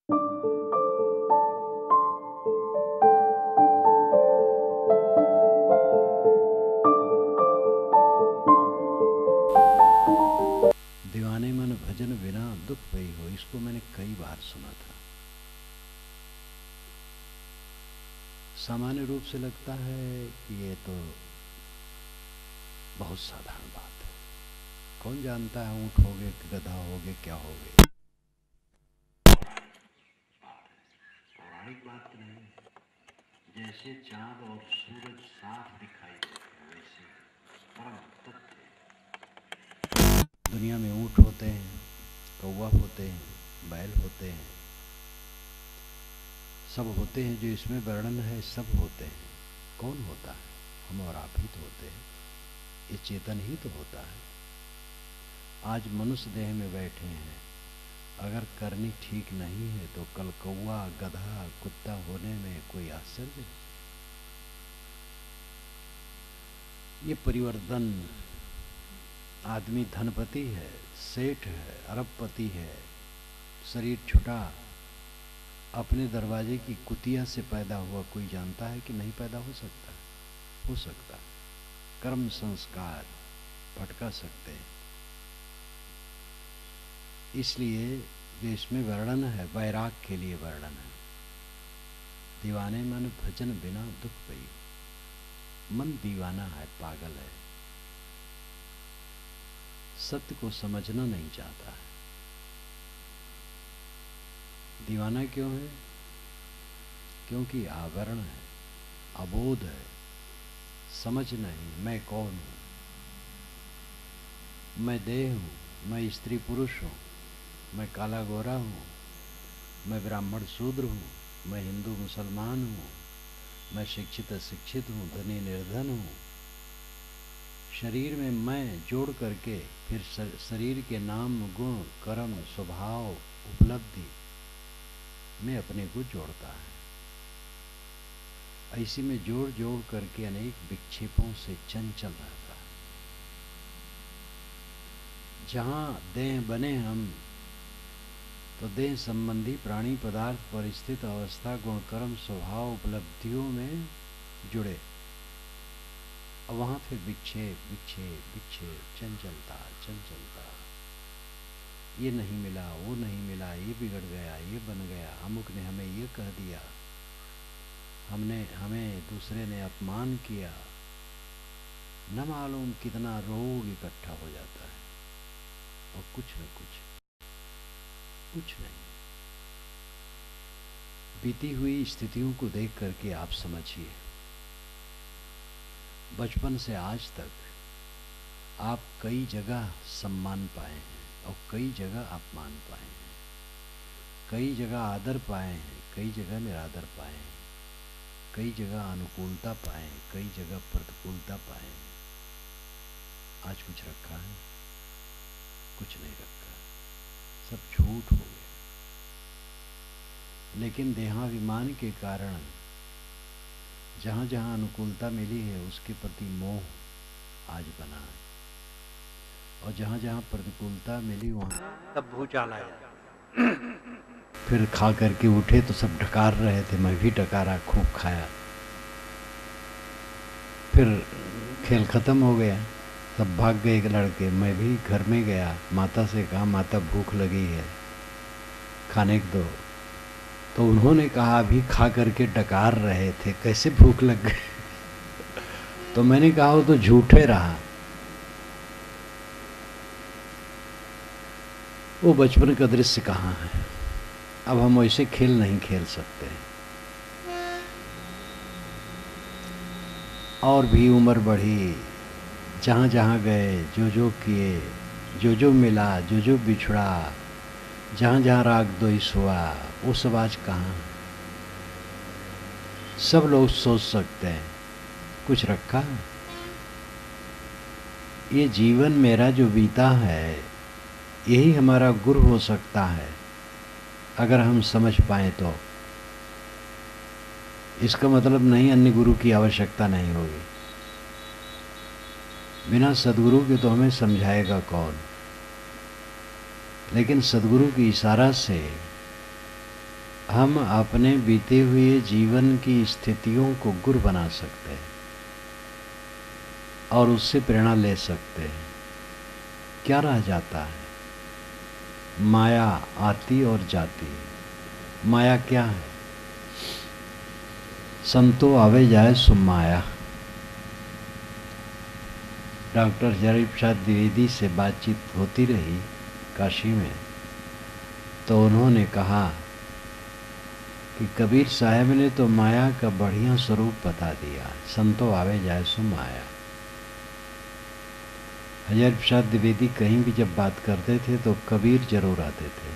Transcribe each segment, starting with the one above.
दीवाने मन भजन बिना दुख भई हो, इसको मैंने कई बार सुना था। सामान्य रूप से लगता है कि ये तो बहुत साधारण बात है, कौन जानता है ऊंट होगे कि गधा होगे क्या होगे। पौराणिक बात नहीं है, जैसे चांद और सूरज साफ दिखाई देते हैं वैसे परम तथ्य दुनिया में ऊंट होते हैं, कौवा होते हैं, बैल होते हैं, सब होते हैं। जो इसमें वर्णन है सब होते हैं। कौन होता है? हम और आप ही तो होते हैं। ये चेतन ही तो होता है। आज मनुष्य देह में बैठे हैं, अगर करनी ठीक नहीं है तो कल कौवा, गधा, कुत्ता होने में कोई आश्चर्य? ये परिवर्तन, आदमी धनपति है, सेठ है, अरबपति है, शरीर छुटा, अपने दरवाजे की कुतिया से पैदा हुआ, कोई जानता है कि नहीं पैदा हो सकता? हो सकता है। कर्म संस्कार भटका सकते हैं। इसलिए जो इसमें वर्णन है वैराग के लिए वर्णन है। दीवाने मन भजन बिना दुख भई। मन दीवाना है, पागल है, सत्य को समझना नहीं चाहता है। दीवाना क्यों है? क्योंकि आवरण है, अबोध है, समझ नहीं मैं कौन हूं, मैं देह हूं, मैं स्त्री पुरुष हूं, मैं काला गोरा हूं, मैं ब्राह्मण शूद्र हूं, मैं हिंदू मुसलमान हूं, मैं शिक्षित अशिक्षित हूं, धनी निर्धन हूं। शरीर में मैं जोड़ करके फिर शरीर के नाम, गुण, कर्म, स्वभाव, उपलब्धि में अपने को जोड़ता है। ऐसी में जोड़ जोड़ करके अनेक विक्षेपों से चंचल रहता है। जहां देह बने हम तो देह संबंधी प्राणी पदार्थ, परिस्थित अवस्था, गुण, कर्म, स्वभाव, उपलब्धियों में जुड़े, और वहां फिर विक्षेप विक्षेप विक्षेप, चंचलता चंचलता। ये नहीं मिला, वो नहीं मिला, ये बिगड़ गया, ये बन गया, अमुक ने हमें ये कह दिया, हमें दूसरे ने अपमान किया, न मालूम कितना रोग इकट्ठा हो जाता है, और कुछ न कुछ नहीं। बीती हुई स्थितियों को देख करके आप समझिए, बचपन से आज तक आप कई जगह सम्मान पाए हैं और कई जगह अपमान पाए हैं, कई जगह आदर पाए हैं, कई जगह निरादर पाए हैं, कई जगह अनुकूलता पाए हैं, कई जगह प्रतिकूलता पाए हैं। आज कुछ रखा है? कुछ नहीं रखा, सब झूठ हो गया। लेकिन देहाभिमान के कारण जहाँ जहाँ अनुकूलता मिली है उसके प्रति मोह आज बना है, और जहाँ जहाँ प्रतिकूलता मिली वहाँ तब भूचाल आया। फिर खा करके उठे तो सब डकार रहे थे, मैं भी डकारा, खूब खाया। फिर खेल खत्म हो गया, सब भाग गए लड़के, मैं भी घर में गया, माता से कहा माता भूख लगी है, खाने को दो। तो उन्होंने कहा अभी खा करके डकार रहे थे, कैसे भूख लग गई? तो मैंने कहा वो तो झूठे रहा। वो बचपन का दृश्य कहाँ है? अब हम वैसे खेल नहीं खेल सकते। और भी उम्र बढ़ी, जहाँ जहाँ गए, जो जो किए, जो जो मिला, जो जो बिछड़ा, जहाँ जहाँ राग द्वेष हुआ, वो सब आज कहाँ? सब लोग सोच सकते हैं कुछ रखा? ये जीवन मेरा जो बीता है यही हमारा गुरु हो सकता है, अगर हम समझ पाए तो। इसका मतलब नहीं अन्य गुरु की आवश्यकता नहीं होगी। बिना सदगुरु के तो हमें समझाएगा कौन? लेकिन सदगुरु की इशारा से हम अपने बीते हुए जीवन की स्थितियों को गुर बना सकते हैं और उससे प्रेरणा ले सकते हैं। क्या रह जाता है? माया आती और जाती। माया क्या है? संतो आवे जाए सो माया। डॉक्टर हरि प्रसाद द्विवेदी से बातचीत होती रही काशी में, तो उन्होंने कहा कि कबीर साहब ने तो माया का बढ़िया स्वरूप बता दिया, संतो आवे जाए सो माया। हरि प्रसाद द्विवेदी कहीं भी जब बात करते थे तो कबीर जरूर आते थे।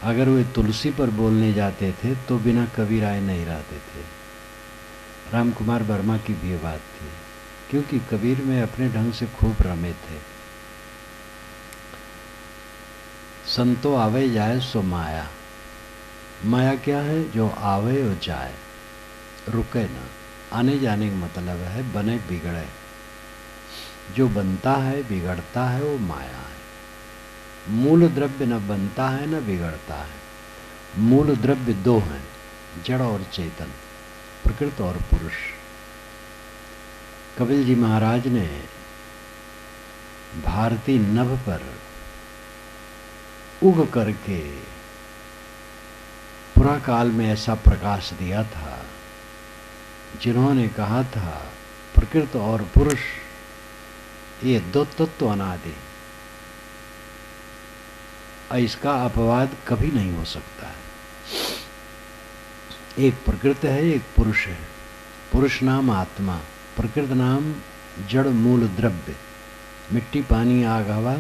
अगर वे तुलसी पर बोलने जाते थे तो बिना कबीर आए नहीं रहते थे। राम कुमार वर्मा की भी बात थी, क्योंकि कबीर में अपने ढंग से खूब रमे थे। संतो आवे जाए सो माया। माया क्या है? जो आवे और जाए, रुके ना। आने जाने का मतलब है बने बिगड़े। जो बनता है बिगड़ता है वो माया है। मूल द्रव्य न बनता है न बिगड़ता है। मूल द्रव्य दो हैं, जड़ और चेतन, प्रकृति और पुरुष। कपिल जी महाराज ने भारतीय नभ पर उग करके पुरा काल में ऐसा प्रकाश दिया था, जिन्होंने कहा था प्रकृति और पुरुष ये दो तत्व अनादि, इसका अपवाद कभी नहीं हो सकता है। एक प्रकृति है, एक पुरुष है। पुरुष नाम आत्मा, प्रकृति नाम जड़ मूल द्रव्य, मिट्टी पानी आग हवा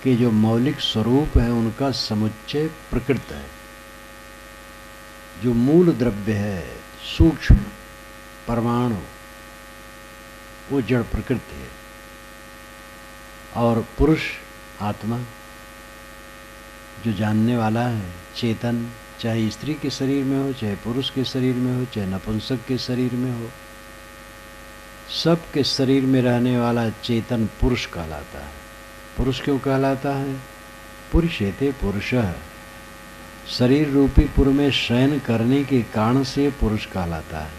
के जो मौलिक स्वरूप है उनका समुच्चय प्रकृति है। जो मूल द्रव्य है सूक्ष्म परमाणु, वो जड़ प्रकृति है। और पुरुष आत्मा जो जानने वाला है, चेतन, चाहे स्त्री के शरीर में हो, चाहे पुरुष के शरीर में हो, चाहे नपुंसक के शरीर में हो, सबके शरीर में रहने वाला चेतन पुरुष कहलाता है। पुरुष क्यों कहलाता है? पुरुषेते पुरुषः, शरीर रूपी पुर में शयन करने के कारण से पुरुष कहलाता है।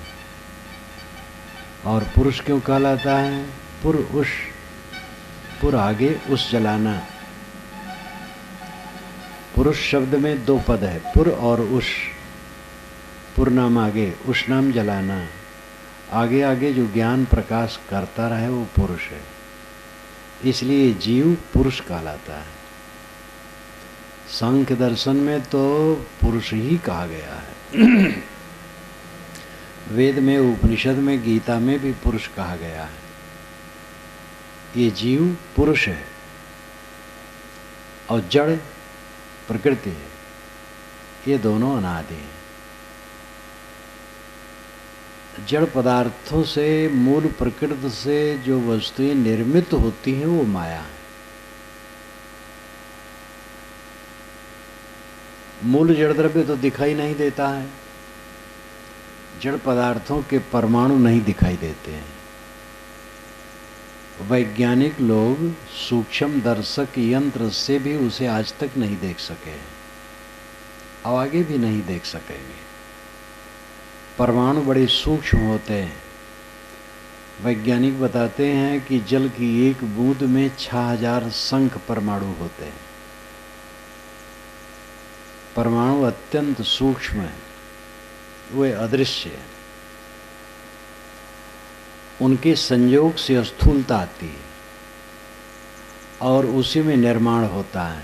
और पुरुष क्यों कहलाता है? पुर उष, पुर आगे उस जलाना। पुरुष शब्द में दो पद है, पुर और उष। पुर नाम आगे, उष नाम जलाना। आगे आगे जो ज्ञान प्रकाश करता रहे वो पुरुष है। इसलिए जीव पुरुष कहलाता है। सांख्य दर्शन में तो पुरुष ही कहा गया है। वेद में, उपनिषद में, गीता में भी पुरुष कहा गया है। ये जीव पुरुष है और जड़ प्रकृति है। ये दोनों अनादि हैं। जड़ पदार्थों से, मूल प्रकृति से जो वस्तुएं निर्मित होती हैं वो माया है। मूल जड़ द्रव्य तो दिखाई नहीं देता है। जड़ पदार्थों के परमाणु नहीं दिखाई देते हैं। वैज्ञानिक लोग सूक्ष्म दर्शक यंत्र से भी उसे आज तक नहीं देख सके और आगे भी नहीं देख सकेंगे। परमाणु बड़े सूक्ष्म होते हैं। वैज्ञानिक बताते हैं कि जल की एक बूंद में 6000 शंख परमाणु होते हैं। परमाणु अत्यंत सूक्ष्म है, वे अदृश्य है। उनके संयोग से स्थूलता आती है और उसी में निर्माण होता है।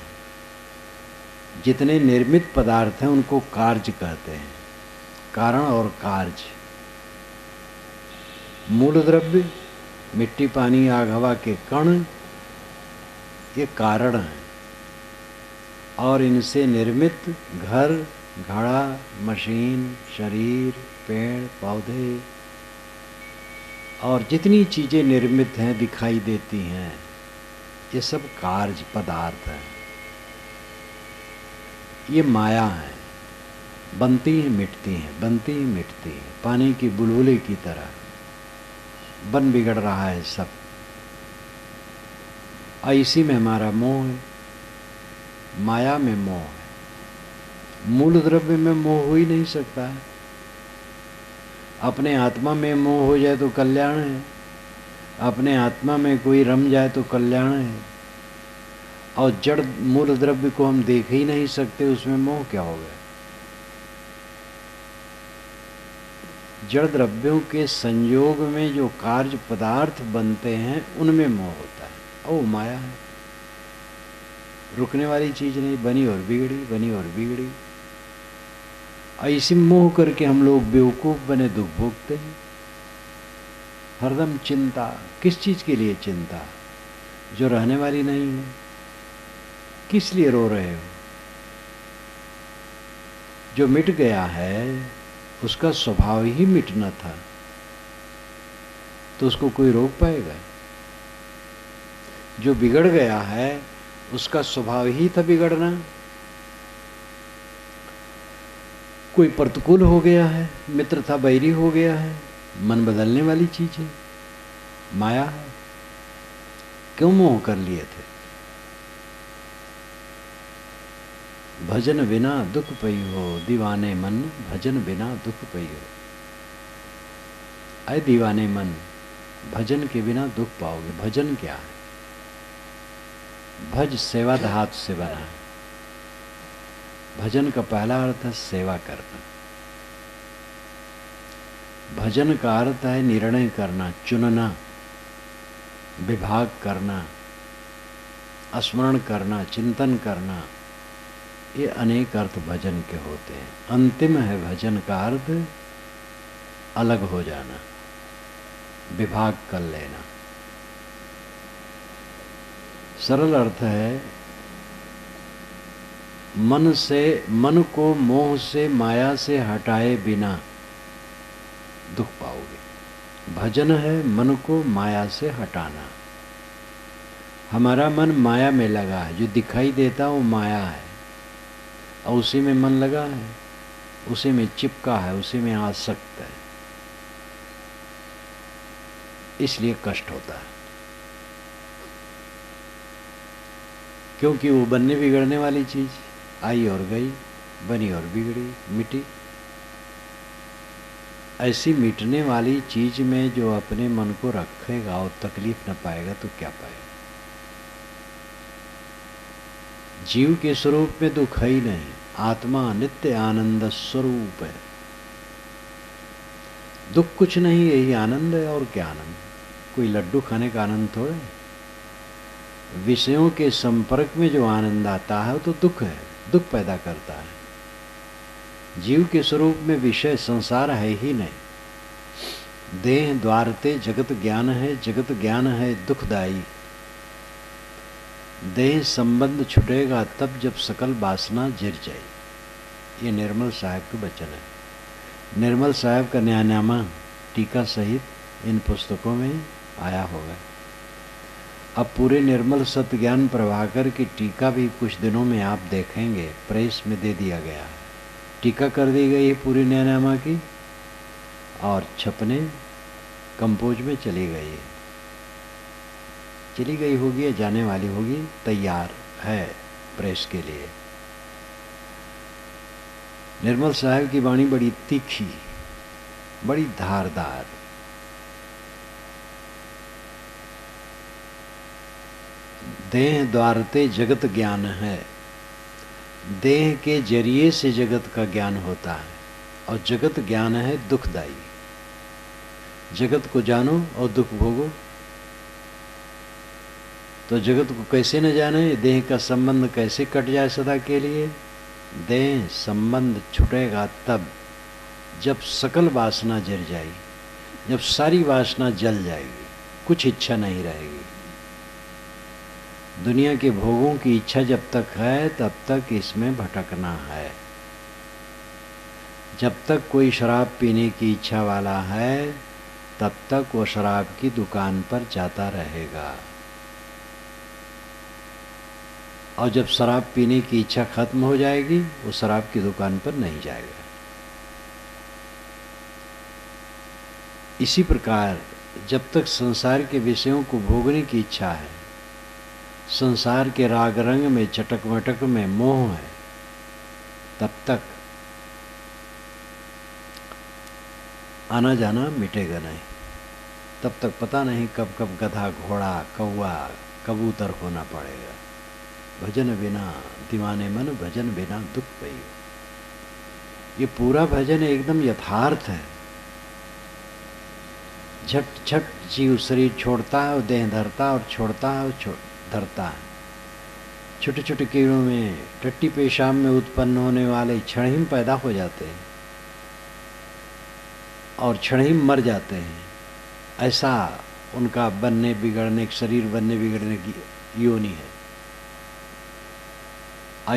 जितने निर्मित पदार्थ हैं उनको कार्य कहते हैं, कारण और कार्य। मूल द्रव्य मिट्टी पानी आग हवा के कण ये कारण हैं और इनसे निर्मित घर, घड़ा, मशीन, शरीर, पेड़ पौधे और जितनी चीजें निर्मित हैं दिखाई देती हैं, ये सब कार्य पदार्थ हैं। ये माया है, बनती ही मिटती हैं, बनती ही मिटती हैं। पानी की बुलबुले की तरह बन बिगड़ रहा है सब। इसी में हमारा मोह है, माया में मोह है। मूल द्रव्य में मोह हो ही नहीं सकता है। अपने आत्मा में मोह हो जाए तो कल्याण है, अपने आत्मा में कोई रम जाए तो कल्याण है। और जड़ मूल द्रव्य को हम देख ही नहीं सकते, उसमें मोह क्या हो गया। जड़ द्रव्यों के संयोग में जो कार्य पदार्थ बनते हैं उनमें मोह होता है, और माया है, रुकने वाली चीज नहीं, बनी और बिगड़ी, बनी और बिगड़ी। ऐसी मोह करके हम लोग बेवकूफ बने, दुख भोगते हैं। हरदम चिंता, किस चीज के लिए चिंता जो रहने वाली नहीं है। किस लिए रो रहे हो? जो मिट गया है उसका स्वभाव ही मिटना था, तो उसको कोई रोक पाएगा? जो बिगड़ गया है उसका स्वभाव ही था बिगड़ना। कोई प्रतिकूल हो गया है, मित्र था बैरी हो गया है, मन बदलने वाली चीज है, माया है। क्यों मोह कर लिए थे? भजन बिना दुख पई हो, दीवाने मन भजन बिना दुख पई हो। अरे दीवाने मन, भजन के बिना दुख पाओगे। भजन क्या है? भज सेवा धातु से बना है। भजन का पहला अर्थ है सेवा करना। भजन का अर्थ है निर्णय करना, चुनना, विभाग करना, स्मरण करना, चिंतन करना। ये अनेक अर्थ भजन के होते हैं। अंतिम है भजन का अर्थ अलग हो जाना, विभाग कर लेना। सरल अर्थ है मन को मोह से, माया से हटाए बिना दुख पाओगे। भजन है मन को माया से हटाना। हमारा मन माया में लगा है, जो दिखाई देता वो माया है, और उसी में मन लगा है, उसी में चिपका है, उसी में आसक्त है, इसलिए कष्ट होता है। क्योंकि वो बनने बिगड़ने वाली चीज आई और गई, बनी और बिगड़ी, मिटी। ऐसी मिटने वाली चीज में जो अपने मन को रखेगा और तकलीफ न पाएगा तो क्या पाएगा? जीव के स्वरूप में दुख है ही नहीं। आत्मा नित्य आनंद स्वरूप है। दुख कुछ नहीं, यही आनंद है। और क्या आनंद? कोई लड्डू खाने का आनंद थोड़े। विषयों के संपर्क में जो आनंद आता है वो तो दुख है, दुख पैदा करता है। जीव के स्वरूप में विषय संसार है ही नहीं। देह द्वारते जगत ज्ञान है, जगत ज्ञान है दुखदाई। देह संबंध छुटेगा तब जब सकल वासना जिर जाए। ये निर्मल साहब के वचन है। निर्मल साहब का न्यायनामा टीका सहित इन पुस्तकों में आया होगा। अब पूरे निर्मल सत्य ज्ञान प्रभाकर की टीका भी कुछ दिनों में आप देखेंगे, प्रेस में दे दिया गया है। टीका कर दी गई है पूरी न्यायनामा की, और छपने कंपोज में चली गई है। चली गई होगी या जाने वाली होगी, तैयार है प्रेस के लिए। निर्मल साहब की वाणी बड़ी तीखी, बड़ी धारदार। देह द्वारते जगत ज्ञान है। देह के जरिए से जगत का ज्ञान होता है, और जगत ज्ञान है दुखदाई। जगत को जानो और दुख भोगो। तो जगत को कैसे न जाने? देह का संबंध कैसे कट जाए सदा के लिए? देह संबंध छूटेगा तब जब सकल वासना जल जाएगी, जब सारी वासना जल जाएगी, कुछ इच्छा नहीं रहेगी। दुनिया के भोगों की इच्छा जब तक है तब तक इसमें भटकना है। जब तक कोई शराब पीने की इच्छा वाला है तब तक वो शराब की दुकान पर जाता रहेगा, और जब शराब पीने की इच्छा खत्म हो जाएगी वो शराब की दुकान पर नहीं जाएगा। इसी प्रकार जब तक संसार के विषयों को भोगने की इच्छा है, संसार के राग रंग में, चटक मटक में मोह है, तब तक आना जाना मिटेगा नहीं। तब तक पता नहीं कब कब गधा, घोड़ा, कौवा, कबूतर होना पड़ेगा। भजन बिना दीवाने मन, भजन बिना दुख पई। ये पूरा भजन एकदम यथार्थ है। झट झट जीव शरीर छोड़ता है और देह धरता, और छोड़ता है और धरता है। छोटे छोटे कीड़ों में, टट्टी पेशाब में उत्पन्न होने वाले क्षण ही पैदा हो जाते हैं और क्षण ही मर जाते हैं। ऐसा उनका बनने बिगड़ने, शरीर बनने बिगड़ने की योनि है।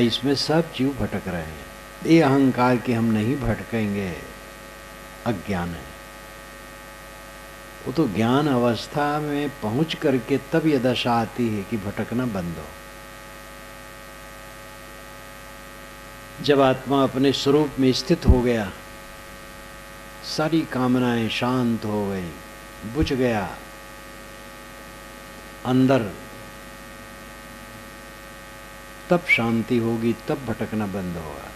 इसमें सब जीव भटक रहे हैं। ये अहंकार कि हम नहीं भटकेंगे, अज्ञान है। वो तो ज्ञान अवस्था में पहुंच करके तब ये दशा आती है कि भटकना बंद हो। जब आत्मा अपने स्वरूप में स्थित हो गया, सारी कामनाएं शांत हो गई, बुझ गया अंदर, तब शांति होगी, तब भटकना बंद होगा।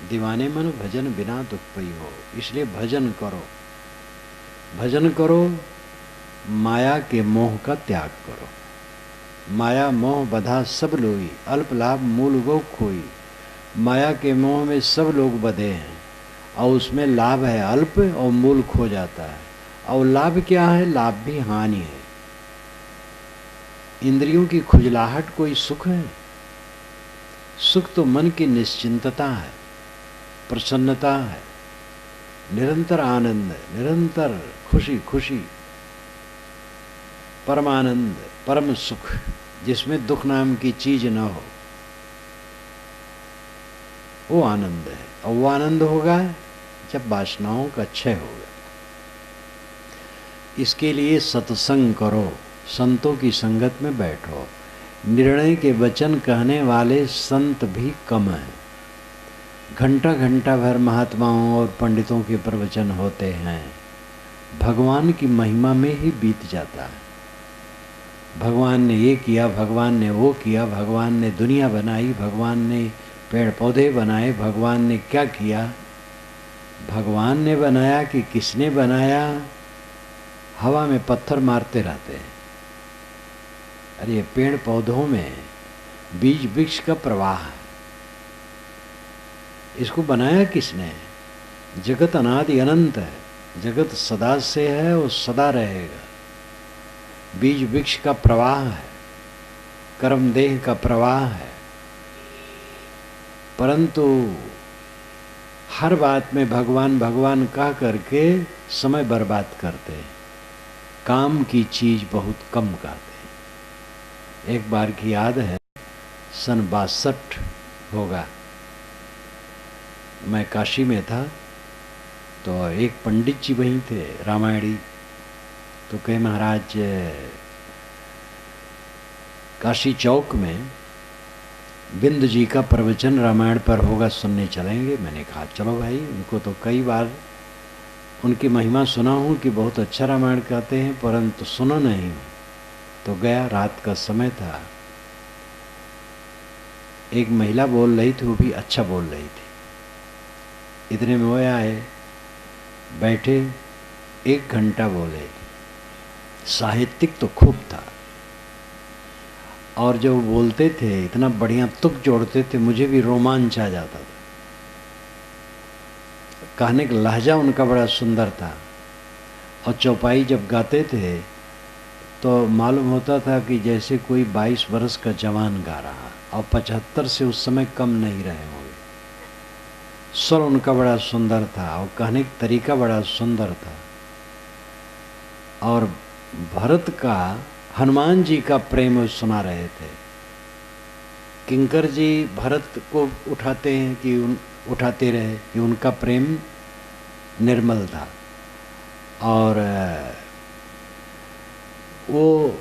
दीवाने मन भजन बिना दुख पई हो। इसलिए भजन करो, भजन करो, माया के मोह का त्याग करो। माया मोह बधा सब लोई, अल्प लाभ मूल गो खोई। माया के मोह में सब लोग बधे हैं और उसमें लाभ है अल्प और मूल खो जाता है। और लाभ क्या है? लाभ भी हानि है। इंद्रियों की खुजलाहट कोई सुख है? सुख तो मन की निश्चिंतता है, प्रसन्नता है, निरंतर आनंद, निरंतर खुशी खुशी, परमानंद, परम सुख, जिसमें दुख नाम की चीज न हो, वो आनंद है। और वो आनंद होगा जब वासनाओं का क्षय होगा। इसके लिए सत्संग करो, संतों की संगत में बैठो। निर्णय के वचन कहने वाले संत भी कम हैं। घंटा घंटा भर महात्माओं और पंडितों के प्रवचन होते हैं, भगवान की महिमा में ही बीत जाता है। भगवान ने ये किया, भगवान ने वो किया, भगवान ने दुनिया बनाई, भगवान ने पेड़ पौधे बनाए, भगवान ने क्या किया? भगवान ने बनाया कि किसने बनाया? हवा में पत्थर मारते रहते हैं। अरे ये पेड़ पौधों में बीज वृक्ष का प्रवाह है, इसको बनाया किसने? जगत अनादि अनंत है, जगत सदा से है और सदा रहेगा। बीज वृक्ष का प्रवाह है, कर्म देह का प्रवाह है। परंतु हर बात में भगवान भगवान कह करके समय बर्बाद करते हैं, काम की चीज बहुत कम कहते हैं। एक बार की याद है, सन 62 होगा, मैं काशी में था, तो एक पंडित जी वहीं थे, रामायणी। तो कहे महाराज काशी चौक में बिंद जी का प्रवचन रामायण पर होगा, सुनने चलेंगे? मैंने कहा चलो भाई। उनको तो कई बार उनकी महिमा सुना हूँ कि बहुत अच्छा रामायण कहते हैं, परंतु सुना नहीं। तो गया, रात का समय था। एक महिला बोल रही थी, वो भी अच्छा बोल रही थी। इतने में वो आए, बैठे, 1 घंटा बोले। साहित्यिक तो खूब था, और जो बोलते थे इतना बढ़िया तुक जोड़ते थे, मुझे भी रोमांच आ जाता था। कहने का लहजा उनका बड़ा सुंदर था। और चौपाई जब गाते थे तो मालूम होता था कि जैसे कोई 22 वर्ष का जवान गा रहा, और 75 से उस समय कम नहीं रहे होंगे। स्वर उनका बड़ा सुंदर था और कहने का तरीका बड़ा सुंदर था। और भरत का, हनुमान जी का प्रेम सुना रहे थे। किंकर जी भरत को उठाते हैं कि उठाते रहे कि उनका प्रेम निर्मल था, और वो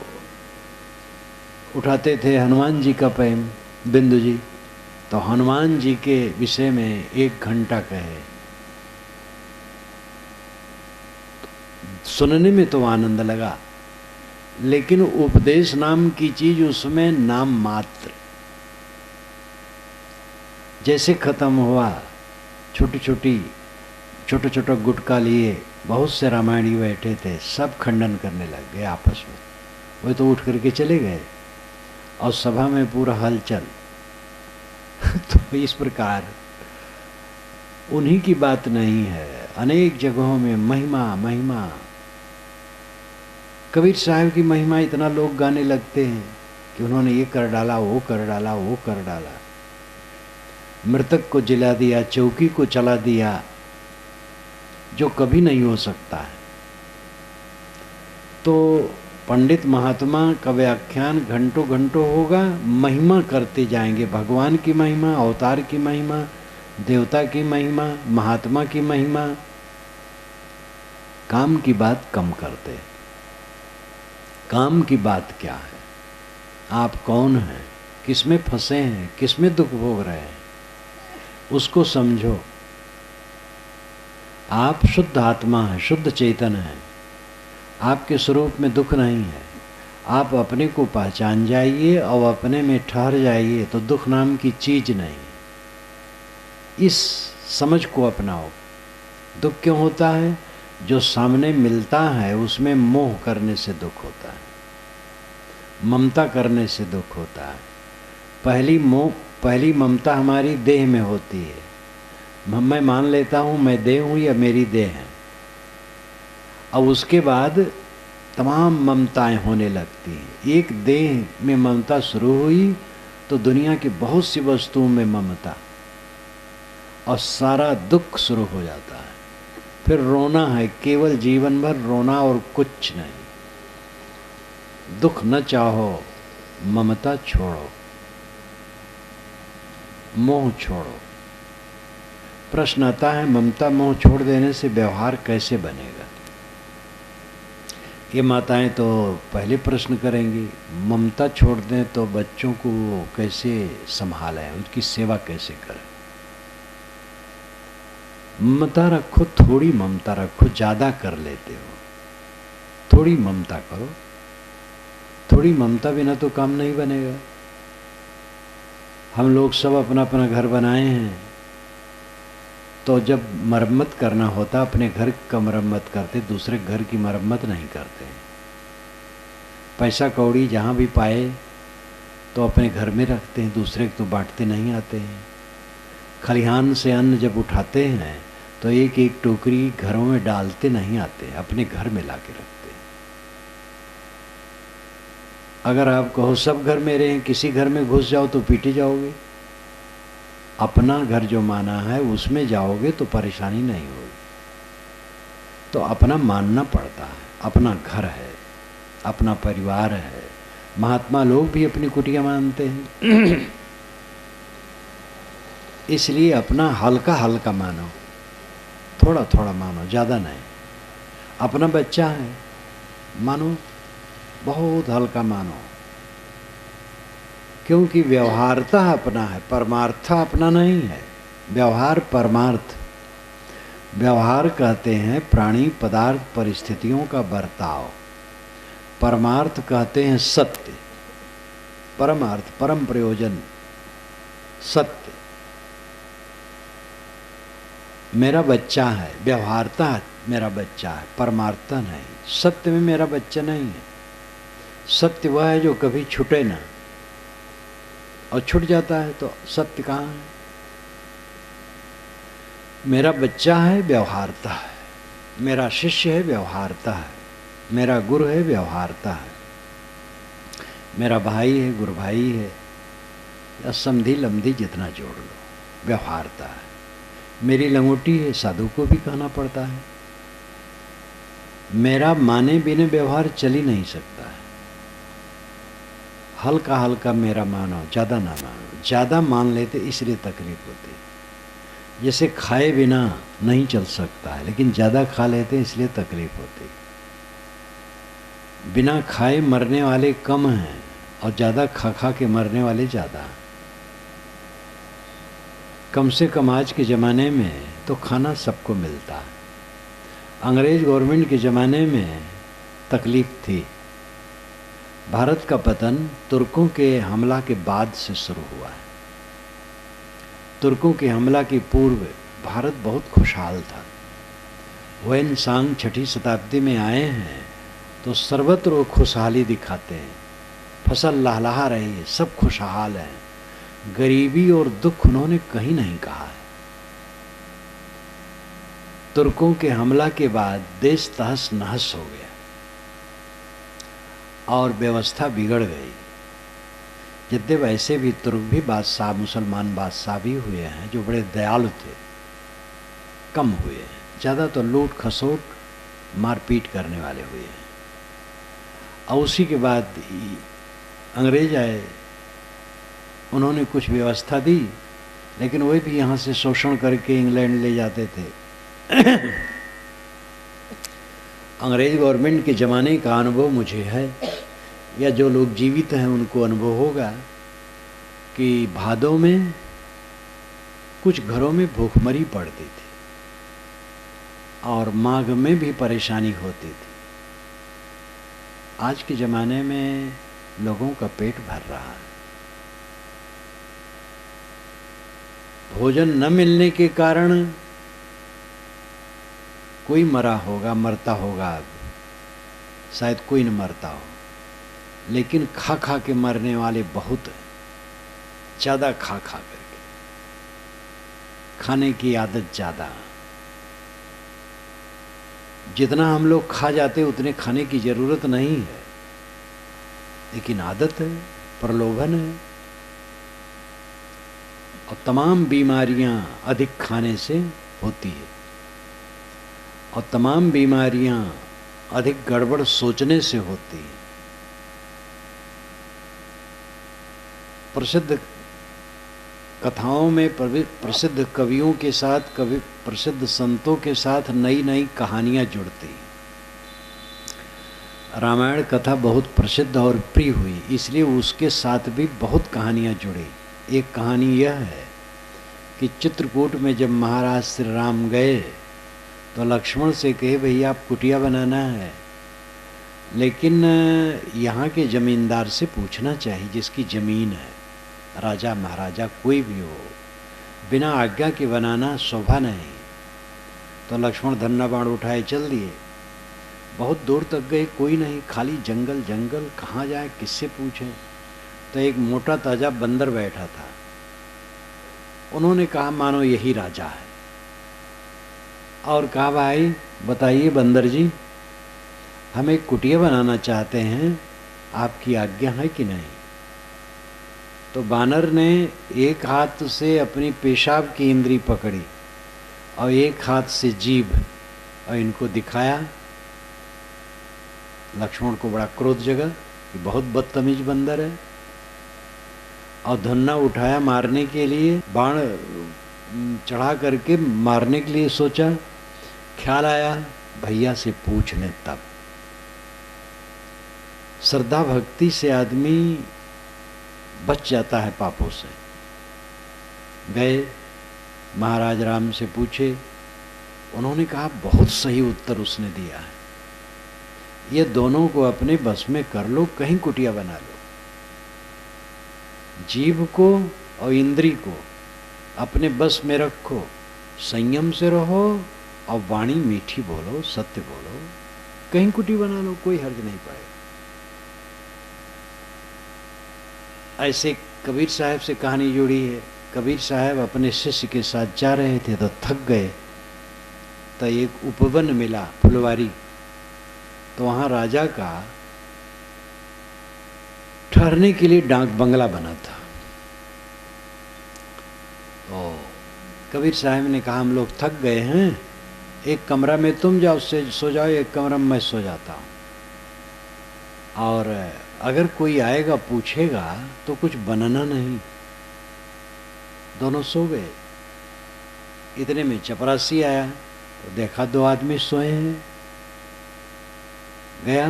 उठाते थे हनुमान जी का प्रेम, बिंदु जी। तो हनुमान जी के विषय में 1 घंटा कहे। सुनने में तो आनंद लगा, लेकिन उपदेश नाम की चीज उसमें नाम मात्र। जैसे खत्म हुआ छोटा छोटा गुटका लिए बहुत से रामायणी बैठे थे, सब खंडन करने लग गए आपस में। वो तो उठ करके चले गए और सभा में पूरा हलचल। तो इस प्रकार उन्हीं की बात नहीं है, अनेक जगहों में महिमा महिमा। कबीर साहब की महिमा इतना लोग गाने लगते हैं कि उन्होंने ये कर डाला, वो कर डाला, वो कर डाला, मृतक को जिला दिया, चौकी को चला दिया, जो कभी नहीं हो सकता है। तो पंडित महात्मा का व्याख्यान घंटों घंटों होगा, महिमा करते जाएंगे, भगवान की महिमा, अवतार की महिमा, देवता की महिमा, महात्मा की महिमा। काम की बात कम करते। काम की बात क्या है? आप कौन हैं, किसमें फंसे हैं, किसमें दुख भोग रहे हैं, उसको समझो। आप शुद्ध आत्मा हैं, शुद्ध चेतन हैं, आपके स्वरूप में दुख नहीं है। आप अपने को पहचान जाइए और अपने में ठहर जाइए तो दुख नाम की चीज नहीं। इस समझ को अपनाओ। दुख क्यों होता है? जो सामने मिलता है उसमें मोह करने से दुख होता है, ममता करने से दुख होता है। पहली ममता हमारी देह में होती है। मैं मान लेता हूँ मैं देह हूँ या मेरी देह है। अब उसके बाद तमाम ममताएं होने लगती हैं। एक देह में ममता शुरू हुई तो दुनिया की बहुत सी वस्तुओं में ममता, और सारा दुख शुरू हो जाता है। फिर रोना है, केवल जीवन भर रोना और कुछ नहीं। दुख न चाहो, ममता छोड़ो, मोह छोड़ो। प्रश्न आता है ममता मोह छोड़ देने से व्यवहार कैसे बनेगा? ये माताएं तो पहले प्रश्न करेंगी, ममता छोड़ दें तो बच्चों को कैसे संभालें, उनकी सेवा कैसे करें? ममता रखो, थोड़ी ममता रखो, ज्यादा कर लेते हो। थोड़ी ममता करो, थोड़ी ममता बिना तो काम नहीं बनेगा। हम लोग सब अपना अपना घर बनाए हैं, तो जब मरम्मत करना होता अपने घर का मरम्मत करते, दूसरे घर की मरम्मत नहीं करते। पैसा कौड़ी जहाँ भी पाए तो अपने घर में रखते हैं, दूसरे को तो बांटते नहीं आते हैं। खलिहान से अन्न जब उठाते हैं तो एक एक टोकरी घरों में डालते नहीं आते, अपने घर में ला के रखते हैं। अगर आप कहो सब घर मेरे हैं, किसी घर में घुस जाओ तो पीटे जाओगे। अपना घर जो माना है उसमें जाओगे तो परेशानी नहीं होगी। तो अपना मानना पड़ता है, अपना घर है, अपना परिवार है। महात्मा लोग भी अपनी कुटिया मानते हैं। इसलिए अपना हल्का हल्का मानो, थोड़ा थोड़ा मानो, ज़्यादा नहीं। अपना बच्चा है मानो, बहुत हल्का मानो, क्योंकि व्यवहारता अपना है, परमार्थ अपना नहीं है। व्यवहार परमार्थ। व्यवहार कहते हैं प्राणी पदार्थ परिस्थितियों का बर्ताव, परमार्थ कहते हैं सत्य, परमार्थ परम प्रयोजन सत्य। मेरा बच्चा है, व्यवहारता मेरा बच्चा है, परमार्थता नहीं। सत्य में मेरा बच्चा नहीं है। सत्य वह है जो कभी छूटे ना, और छूट जाता है तो सत्य कहाँ है? मेरा बच्चा है, व्यवहारता है। मेरा शिष्य है, व्यवहारता है। मेरा गुरु है, व्यवहारता है। मेरा भाई है, गुरु भाई है, या समधी लमधी जितना जोड़ लो, व्यवहारता है। मेरी लंगोटी है, साधु को भी कहना पड़ता है। मेरा माने बिना व्यवहार चल ही नहीं सकता है। हल्का हल्का मेरा मानो, ज़्यादा ना मानो। ज़्यादा मान लेते इसलिए तकलीफ होती। जैसे खाए बिना नहीं चल सकता है, लेकिन ज़्यादा खा लेते इसलिए तकलीफ होती। बिना खाए मरने वाले कम हैं और ज़्यादा खा खा के मरने वाले ज़्यादा। कम से कम आज के ज़माने में तो खाना सबको मिलता है। अंग्रेज गवर्नमेंट के ज़माने में तकलीफ थी। भारत का पतन तुर्कों के हमला के बाद से शुरू हुआ है। तुर्कों के हमला के पूर्व भारत बहुत खुशहाल था। वेन सांग 6ठी शताब्दी में आए हैं तो सर्वत्र वो खुशहाली दिखाते हैं, फसल लहलहा रही है, सब खुशहाल है, गरीबी और दुख उन्होंने कहीं नहीं कहा है। तुर्कों के हमला के बाद देश तहस नहस हो गया और व्यवस्था बिगड़ गई। यद्यपि वैसे भी तुर्क भी बादशाह, मुसलमान बादशाह भी हुए हैं जो बड़े दयालु थे, कम हुए हैं, ज़्यादा तो लूट खसोट मारपीट करने वाले हुए हैं। और उसी के बाद अंग्रेज आए, उन्होंने कुछ व्यवस्था दी, लेकिन वही भी यहाँ से शोषण करके इंग्लैंड ले जाते थे। अंग्रेज गवर्नमेंट के ज़माने का अनुभव मुझे है, या जो लोग जीवित हैं उनको अनुभव होगा कि भादों में कुछ घरों में भूखमरी पड़ती थी और माघ में भी परेशानी होती थी। आज के ज़माने में लोगों का पेट भर रहा है, भोजन न मिलने के कारण कोई मरा होगा, मरता होगा, शायद कोई न मरता हो, लेकिन खा खा के मरने वाले बहुत हैं, ज़्यादा खा खा करके, खाने की आदत ज़्यादा। जितना हम लोग खा जाते उतने खाने की ज़रूरत नहीं है, लेकिन आदत है, प्रलोभन है, और तमाम बीमारियां अधिक खाने से होती है, और तमाम बीमारियां अधिक गड़बड़ सोचने से होती है। प्रसिद्ध कथाओं में प्रसिद्ध कवियों के साथ, प्रसिद्ध संतों के साथ नई नई कहानियां जुड़ती। रामायण कथा बहुत प्रसिद्ध और प्रिय हुई, इसलिए उसके साथ भी बहुत कहानियां जुड़ी। एक कहानी यह है कि चित्रकूट में जब महाराज श्री राम गए तो लक्ष्मण से कहे भैया आप कुटिया बनाना है, लेकिन यहाँ के जमींदार से पूछना चाहिए जिसकी ज़मीन है, राजा महाराजा कोई भी हो, बिना आज्ञा के बनाना शोभा नहीं। तो लक्ष्मण धन्ना बाण उठाए चल दिए। बहुत दूर तक गए, कोई नहीं, खाली जंगल जंगल, कहाँ जाए, किससे पूछें। तो एक मोटा ताजा बंदर बैठा था, उन्होंने कहा मानो यही राजा है, और कहा भाई बताइए बंदर जी, हम एक कुटिया बनाना चाहते हैं, आपकी आज्ञा है कि नहीं। तो बानर ने एक हाथ से अपनी पेशाब की इंद्री पकड़ी और एक हाथ से जीभ, और इनको दिखाया। लक्ष्मण को बड़ा क्रोध जगा कि बहुत बदतमीज बंदर है, और धन्ना उठाया मारने के लिए, बाण चढ़ा करके मारने के लिए सोचा, ख्याल आया भैया से पूछ लें। तब श्रद्धा भक्ति से आदमी बच जाता है पापों से। गए महाराज राम से पूछे, उन्होंने कहा बहुत सही उत्तर उसने दिया है, ये दोनों को अपने बस में कर लो, कहीं कुटिया बना लो। जीभ को और इंद्री को अपने बस में रखो, संयम से रहो और वाणी मीठी बोलो, सत्य बोलो, कहीं कुटी बना लो, कोई हर्ज नहीं पड़ेगा। ऐसे कबीर साहब से कहानी जुड़ी है। कबीर साहब अपने शिष्य के साथ जा रहे थे तो थक गए, तो एक उपवन मिला, फुलवारी, तो वहाँ राजा का ठहरने के लिए डाक बंगला बना था। तो कबीर साहब ने कहा हम लोग थक गए हैं, एक कमरा में तुम जाओ सो जाओ, एक कमरा में मैं सो जाता हूँ, और अगर कोई आएगा पूछेगा तो कुछ बनाना नहीं। दोनों सो गए। इतने में चपरासी आया, तो देखा दो आदमी सोए हैं। गया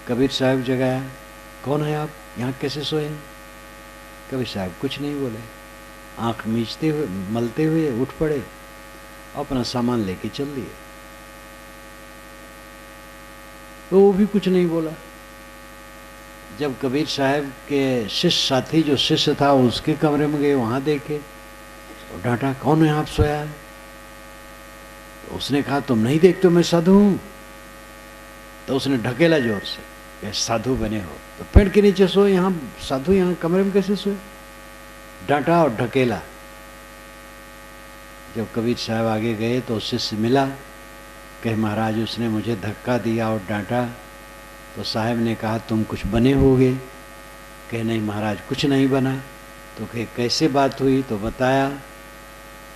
कबीर साहब जगाया, कौन है आप, यहाँ कैसे सोए हैं। कबीर साहब कुछ नहीं बोले, आंख मीचते हुए मलते हुए उठ पड़े, अपना सामान लेके चल दिए। तो वो भी कुछ नहीं बोला। जब कबीर साहब के शिष्य साथी जो शिष्य था उसके कमरे में गए, वहाँ देखे, और डांटा कौन है आप सोया है। तो उसने कहा तुम नहीं देखते हो मैं साधु हूं? तो उसने ढकेला जोर से कि साधु बने हो तो पेड़ के नीचे सोए, यहाँ साधु यहाँ कमरे में कैसे सोए? डांटा और ढकेला। जब कबीर साहब आगे गए तो उससे मिला, कहे महाराज उसने मुझे धक्का दिया और डांटा। तो साहब ने कहा तुम कुछ बने होगे? कहे नहीं महाराज कुछ नहीं बना। तो कहे कैसे बात हुई? तो बताया।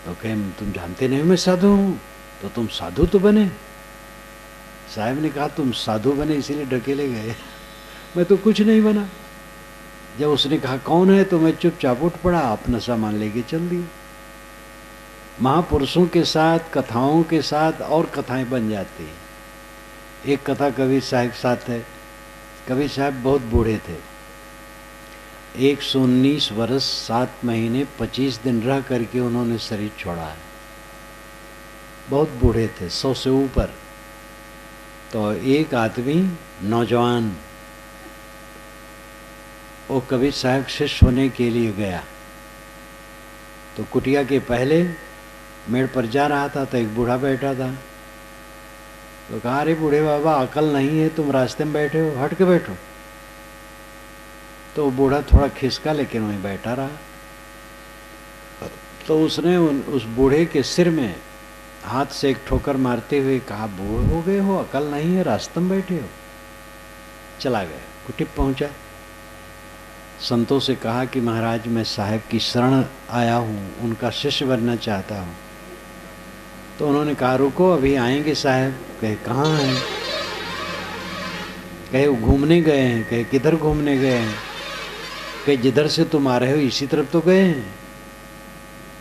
तो कहे तुम जानते नहीं मैं साधु हूँ? तो तुम साधु तो बने। साहब ने कहा तुम साधु बने इसीलिए ढकेले गए, मैं तो कुछ नहीं बना। जब उसने कहा कौन है तो मैं चुपचाप उठ पड़ा, अपना सामान लेके चल दिया। महापुरुषों के साथ कथाओं के साथ और कथाएं बन जाती हैं। एक कथा कबीर साहब के साथ है। कबीर साहब बहुत बूढ़े थे, 119 वर्ष 7 महीने 25 दिन रह करके उन्होंने शरीर छोड़ा है। बहुत बूढ़े थे, 100 से ऊपर। तो एक आदमी नौजवान वो कबीर साहब शिष्य होने के लिए गया। तो कुटिया के पहले मेड़ पर जा रहा था तो एक बूढ़ा बैठा था। तो कहा अरे बूढ़े बाबा अकल नहीं है, तुम रास्ते में बैठे हो, हट के बैठो। तो बूढ़ा थोड़ा खिसका लेकिन वहीं बैठा रहा। तो उसने उस बूढ़े के सिर में हाथ से एक ठोकर मारते हुए कहा बूढ़े हो गए हो, अकल नहीं है, रास्ते में बैठे हो। चला गया, कुटिया पहुंचा। संतों से कहा कि महाराज मैं साहब की शरण आया हूँ, उनका शिष्य बनना चाहता हूँ। तो उन्होंने कहा रुको अभी आएंगे साहब। कहे कहाँ हैं? कहे वो घूमने गए हैं। कहे किधर घूमने गए हैं? कहे जिधर से तुम आ रहे हो इसी तरफ तो गए हैं।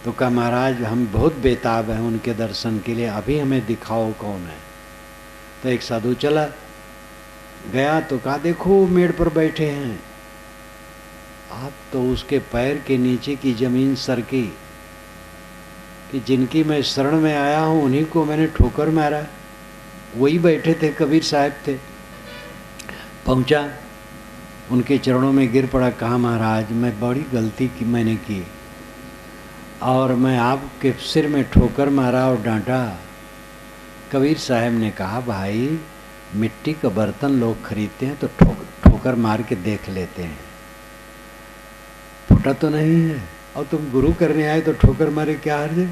तो कहा महाराज हम बहुत बेताब हैं उनके दर्शन के लिए, अभी हमें दिखाओ कौन है। तो एक साधु चला गया तो कहा देखो मेड़ पर बैठे हैं आप। तो उसके पैर के नीचे की जमीन सरकी कि जिनकी मैं शरण में आया हूं उन्हीं को मैंने ठोकर मारा। वही बैठे थे, कबीर साहब थे। पहुंचा, उनके चरणों में गिर पड़ा। कहा महाराज मैं बड़ी गलती की मैंने की और मैं आपके सिर में ठोकर मारा और डांटा। कबीर साहब ने कहा भाई मिट्टी का बर्तन लोग खरीदते हैं तो ठोकर मार के देख लेते हैं, फूटा तो नहीं है। और तुम गुरु करने आए तो ठोकर मारे क्या हर्ज है?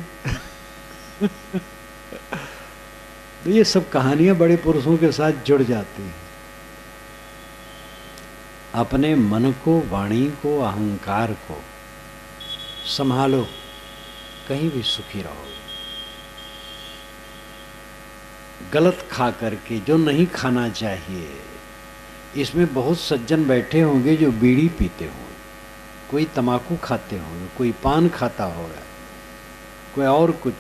तो ये सब कहानियां बड़े पुरुषों के साथ जुड़ जाती हैं। अपने मन को, वाणी को, अहंकार को संभालो, कहीं भी सुखी रहोगे। गलत खा करके जो नहीं खाना चाहिए, इसमें बहुत सज्जन बैठे होंगे जो बीड़ी पीते होंगे, कोई तम्बाकू खाते होंगे, कोई पान खाता होगा, कोई और कुछ।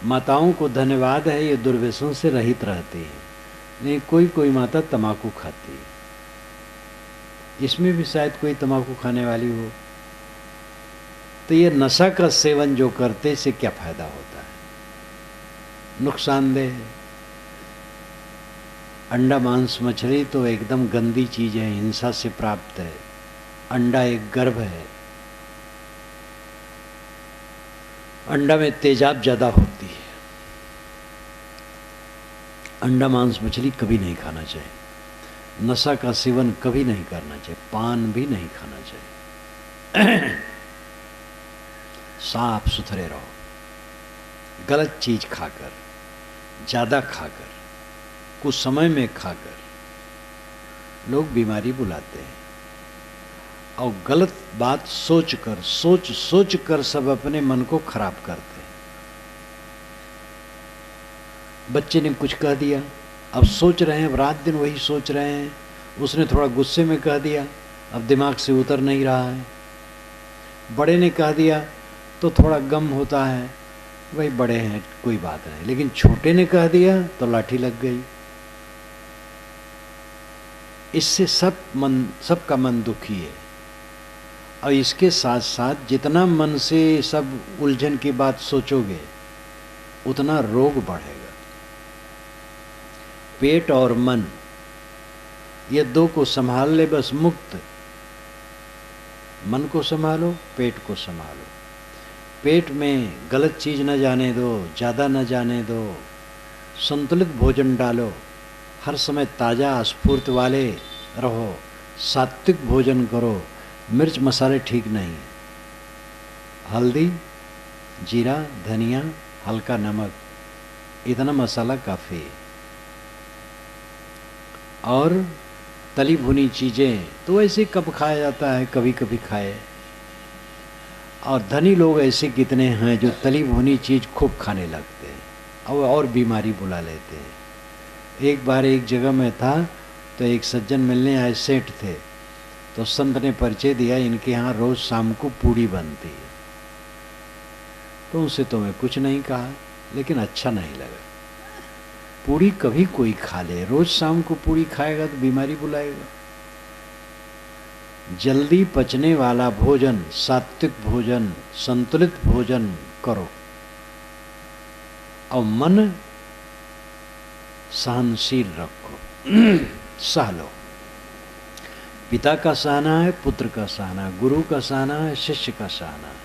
माताओं को धन्यवाद है ये दुर्व्यसनों से रहित रहती है, नहीं कोई कोई माता तम्बाकू खाती है। इसमें भी शायद कोई तम्बाकू खाने वाली हो। तो ये नशा का सेवन जो करते इससे क्या फायदा होता है? नुकसानदेह है। अंडा मांस मछली तो एकदम गंदी चीज है, हिंसा से प्राप्त है। अंडा एक गर्भ है, अंडा में तेजाब ज्यादा होती है। अंडा मांस मछली कभी नहीं खाना चाहिए। नशा का सेवन कभी नहीं करना चाहिए, पान भी नहीं खाना चाहिए। साफ सुथरे रहो। गलत चीज खाकर, ज्यादा खाकर, कुछ समय में खाकर लोग बीमारी बुलाते हैं। और गलत बात सोच कर सब अपने मन को खराब करते हैं। बच्चे ने कुछ कह दिया, अब सोच रहे हैं, अब रात दिन वही सोच रहे हैं। उसने थोड़ा गुस्से में कह दिया, अब दिमाग से उतर नहीं रहा है। बड़े ने कह दिया तो थोड़ा गम होता है, वही बड़े हैं कोई बात नहीं। लेकिन छोटे ने कह दिया तो लाठी लग गई। इससे सबका मन दुखी है। और इसके साथ साथ जितना मन से सब उलझन की बात सोचोगे उतना रोग बढ़ेगा। पेट और मन ये दो को संभाल ले बस मुक्त। मन को संभालो, पेट को संभालो। पेट में गलत चीज़ न जाने दो, ज़्यादा न जाने दो, संतुलित भोजन डालो, हर समय ताज़ा स्फूर्त वाले रहो, सात्विक भोजन करो, मिर्च मसाले ठीक नहीं, हल्दी, जीरा, धनिया, हल्का नमक, इतना मसाला काफ़ी है। और तली भुनी चीज़ें तो ऐसे कब खाया जाता है, कभी कभी खाए। और धनी लोग ऐसे कितने हैं जो तली भुनी चीज़ खूब खाने लगते हैं और बीमारी बुला लेते हैं। एक बार एक जगह में था तो एक सज्जन मिलने आए, सेठ थे, तो संत ने परिचय दिया, इनके यहाँ रोज़ शाम को पूड़ी बनती है। तो उनसे तो मैं कुछ नहीं कहा, लेकिन अच्छा नहीं लगा। पूड़ी कभी कोई खा ले, रोज शाम को पूड़ी खाएगा तो बीमारी बुलाएगा। जल्दी पचने वाला भोजन, सात्विक भोजन, संतुलित भोजन करो और मन सहनशील रखो, सह लो। पिता का सहना है, पुत्र का सहना, गुरु का सहना है, शिष्य का सहना है,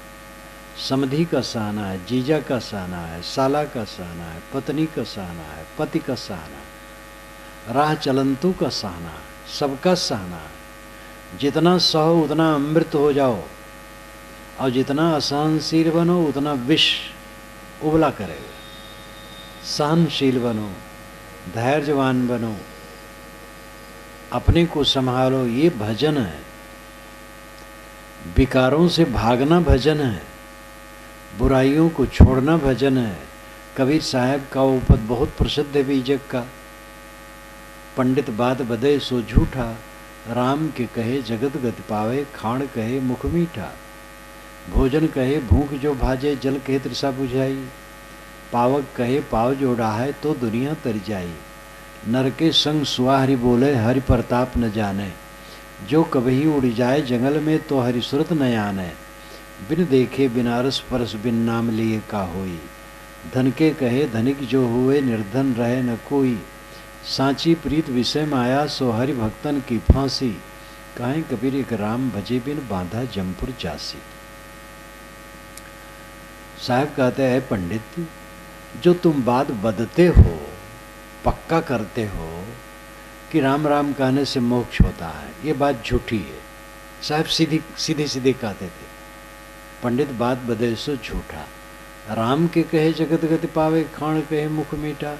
समधि का सहना है, जीजा का सहना है, साला का सहना है, पत्नी का सहना है, पति का सहना है, राह चलंतु का सहना है, सबका सहना है। जितना सहो उतना अमृत हो जाओ, और जितना असहनशील बनो उतना विष उबला करेगा। सहनशील बनो, धैर्यवान बनो, अपने को संभालो, ये भजन है। विकारों से भागना भजन है, बुराइयों को छोड़ना भजन है। कबीर साहब का वो पद बहुत प्रसिद्ध है बीजक का, पंडित बात बदे सो झूठा, राम के कहे जगत गति पावे, खाण कहे मुख मीठा, भोजन कहे भूख जो भाजे, जल कहे तृषा बुझाई, पावक कहे पाव जोड़ा है तो दुनिया तर जाई, नर के संग सुआ हरि बोले हरि प्रताप न जाने, जो कभी उड़ जाए जंगल में तो हरि सुरत न आने, बिन देखे बिनारस परस बिन नाम लिए का होई, धन के कहे धनिक जो हुए निर्धन रहे न कोई, सांची प्रीत विषय माया सो हरि भक्तन की फांसी, काहे कबीर एक राम भजे बिन बांधा जमपुर जासी। साहब कहते हैं पंडित, जो तुम बात बदते हो, पक्का करते हो कि राम राम कहने से मोक्ष होता है, ये बात झूठी है। साहब सीधे सीधे कहते थे, पंडित बात बदे सो झूठा, राम के कहे जगत गति पावे, खाण कहे मुख मीठा।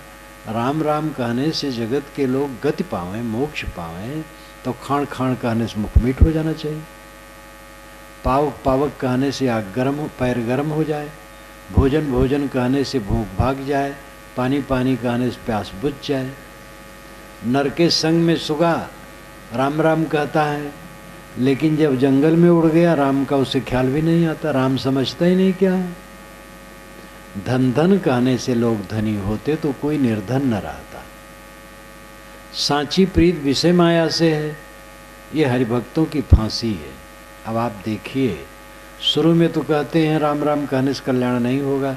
राम राम कहने से जगत के लोग गति पावें, मोक्ष पावें, तो खाण खाण कहने से मुख मीठ हो जाना चाहिए। पावक पावक कहने से आग गर्म, पैर गर्म हो जाए, भोजन भोजन कहने से भूख भाग जाए, पानी पानी कहने से प्यास बुझ जाए। नर के संग में सुगा राम राम कहता है, लेकिन जब जंगल में उड़ गया राम का उसे ख्याल भी नहीं आता, राम समझता ही नहीं क्या है। धन धन कहने से लोग धनी होते तो कोई निर्धन न रहता। सांची प्रीत विषय माया से है, ये हरिभक्तों की फांसी है। अब आप देखिए, शुरू में तो कहते हैं राम राम कहने से कल्याण नहीं होगा,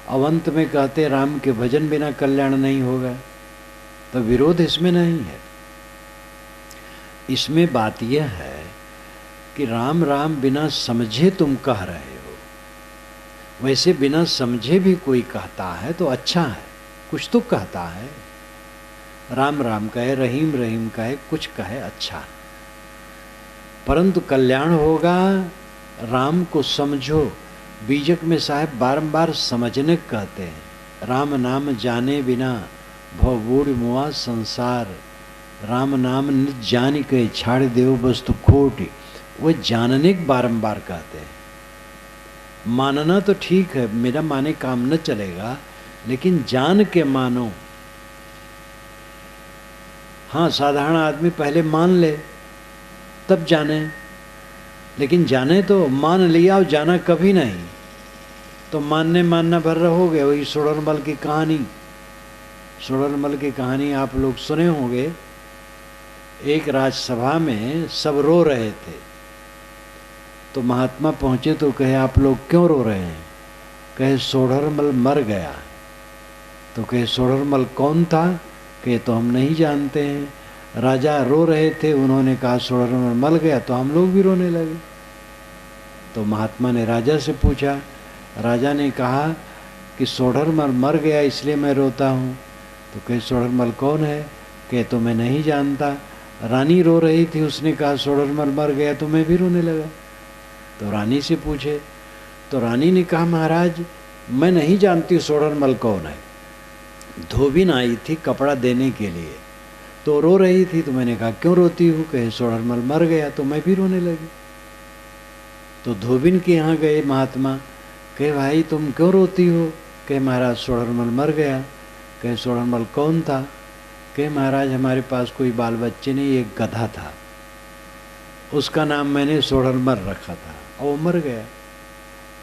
अब अंत में कहते हैं राम के भजन बिना कल्याण नहीं होगा, तो विरोध इसमें नहीं है। इसमें बात यह है कि राम राम बिना समझे तुम कह रहे हो। वैसे बिना समझे भी कोई कहता है तो अच्छा है, कुछ तो कहता है। राम राम कहे, रहीम रहीम कहे, कुछ कहे, अच्छा है। परंतु कल्याण होगा, राम को समझो। बीजक में साहब बारंबार समझने कहते हैं, राम नाम जाने बिना भव बूढ़ मुआ संसार, राम नाम निज जान के छाड़ देव वस्तु खोट। वो जानने के बारंबार कहते हैं। मानना तो ठीक है, मेरा माने काम न चलेगा, लेकिन जान के मानो। हाँ, साधारण आदमी पहले मान ले तब जाने, लेकिन जाने तो मान लिया और जाना कभी नहीं, तो मानना भर रहोगे। वही सोडरमल की कहानी, सोडरमल की कहानी आप लोग सुने होंगे। एक राजसभा में सब रो रहे थे, तो महात्मा पहुंचे तो कहे आप लोग क्यों रो रहे हैं? कहे सोडरमल मर गया। तो कहे सोडरमल कौन था? कहे तो हम नहीं जानते हैं। राजा रो रहे थे, उन्होंने कहा सोडरमल मर गया, तो हम लोग भी रोने लगे। तो महात्मा ने राजा से पूछा, राजा ने कहा कि सोढ़रमल मर गया इसलिए मैं रोता हूँ। तो कहे सोढ़रमल कौन है? कहे तो मैं नहीं जानता। रानी रो रही थी, उसने कहा सोढ़रमल मर गया, तो मैं भी रोने लगा। तो रानी से पूछे, तो रानी ने कहा महाराज मैं नहीं जानती सोढ़रमल कौन है। धोबिन आई थी कपड़ा देने के लिए, तो रो रही थी, तो मैंने कहा क्यों रोती हूँ? कहे सोढ़रमल मर गया, तो मैं भी रोने लगी। तो धोबिन के यहाँ गए महात्मा, कहे भाई तुम क्यों रोती हो? कहे महाराज सोढ़रमल मर गया। कहे सोढ़रमल कौन था? कहे महाराज हमारे पास कोई बाल बच्चे नहीं, एक गधा था, उसका नाम मैंने सोढ़रमल रखा था और वो मर गया।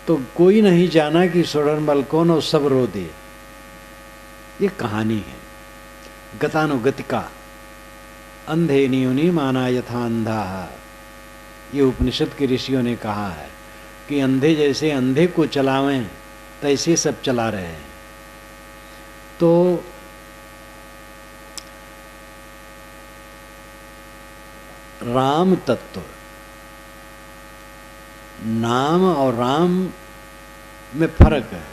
तो कोई नहीं जाना कि सोढ़रमल कौन, और सब रो दिए। ये कहानी है गतानुगतिका। अंधे न्यूनी माना यथा अंधा। ये उपनिषद के ऋषियों ने कहा है कि अंधे जैसे अंधे को चलावें तैसे सब चला रहे हैं। तो राम तत्व, नाम और राम में फर्क है।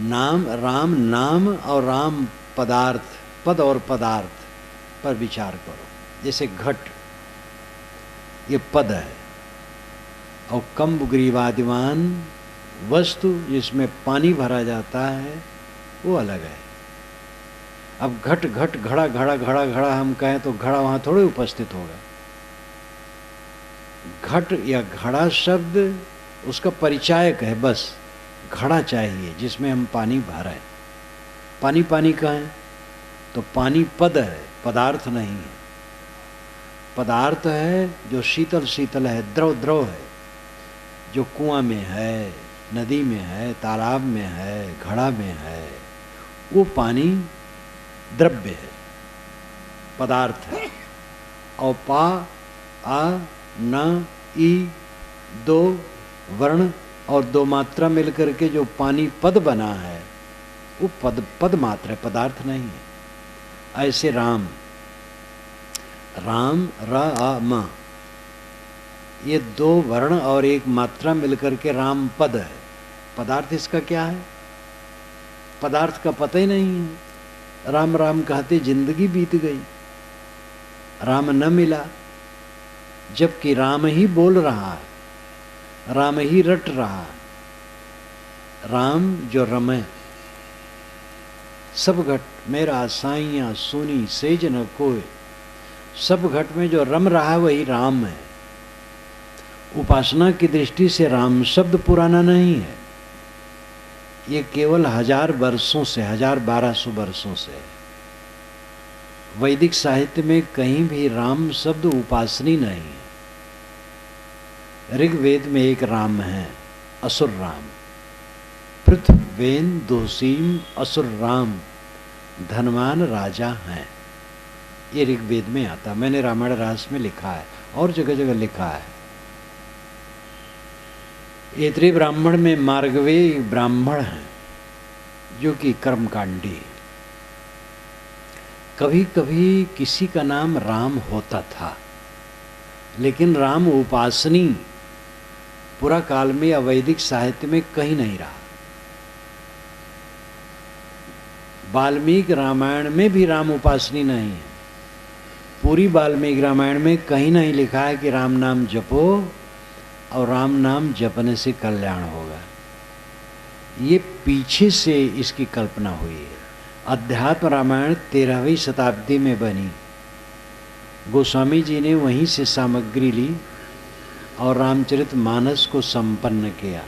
नाम राम नाम और राम पदार्थ, पद और पदार्थ पर विचार करो। जैसे घट, ये पद है, और कंब ग्रीवादिवान वस्तु जिसमें पानी भरा जाता है वो अलग है। अब घट घट घड़ा घड़ा घड़ा घड़ा हम कहें तो घड़ा वहाँ थोड़े उपस्थित होगा। घट या घड़ा शब्द उसका परिचायक है, बस घड़ा चाहिए जिसमें हम पानी भरें। पानी पानी का है तो पानी पद है, पदार्थ नहीं है। पदार्थ है जो शीतल शीतल है, द्रव द्रव है, जो कुआं में है, नदी में है, तालाब में है, घड़ा में है, वो पानी द्रव्य है, पदार्थ है। और पा आ न ई दो वर्ण और दो मात्रा मिलकर के जो पानी पद बना है वो पद मात्र है, पदार्थ नहीं है। ऐसे राम, राम र आ म, ये दो वर्ण और एक मात्रा मिलकर के राम पद है। पदार्थ इसका क्या है? पदार्थ का पता ही नहीं है। राम राम कहते जिंदगी बीत गई, राम न मिला, जबकि राम ही बोल रहा है, राम ही रट रहा है। राम जो रमे, सब घट मेरा साइया सुनी सेज न कोय, सब घट में जो रम रहा है वही राम है। उपासना की दृष्टि से राम शब्द पुराना नहीं है, ये केवल 1000 वर्षों से, 1200 वर्षों से। वैदिक साहित्य में कहीं भी राम शब्द उपासनी नहीं है। ऋग्वेद में एक राम है, असुर राम। पृथ्वेन दोसीम असुर राम, धनवान राजा हैं, ये ऋग्वेद में आता। मैंने रामायण रास में लिखा है और जगह जगह लिखा है। ऐत्रेय ब्राह्मण में मार्गवेय ब्राह्मण हैं जो कि कर्मकांडी। कभी कभी किसी का नाम राम होता था, लेकिन राम उपासनी पुरा काल में या वैदिक साहित्य में कहीं नहीं रहा। वाल्मीकि रामायण में भी राम उपासनी नहीं है। पूरी वाल्मीकि रामायण में कहीं नहीं लिखा है कि राम नाम जपो और राम नाम जपने से कल्याण होगा। ये पीछे से इसकी कल्पना हुई है। अध्यात्म रामायण 13वीं शताब्दी में बनी, गोस्वामी जी ने वहीं से सामग्री ली और रामचरितमानस को संपन्न किया।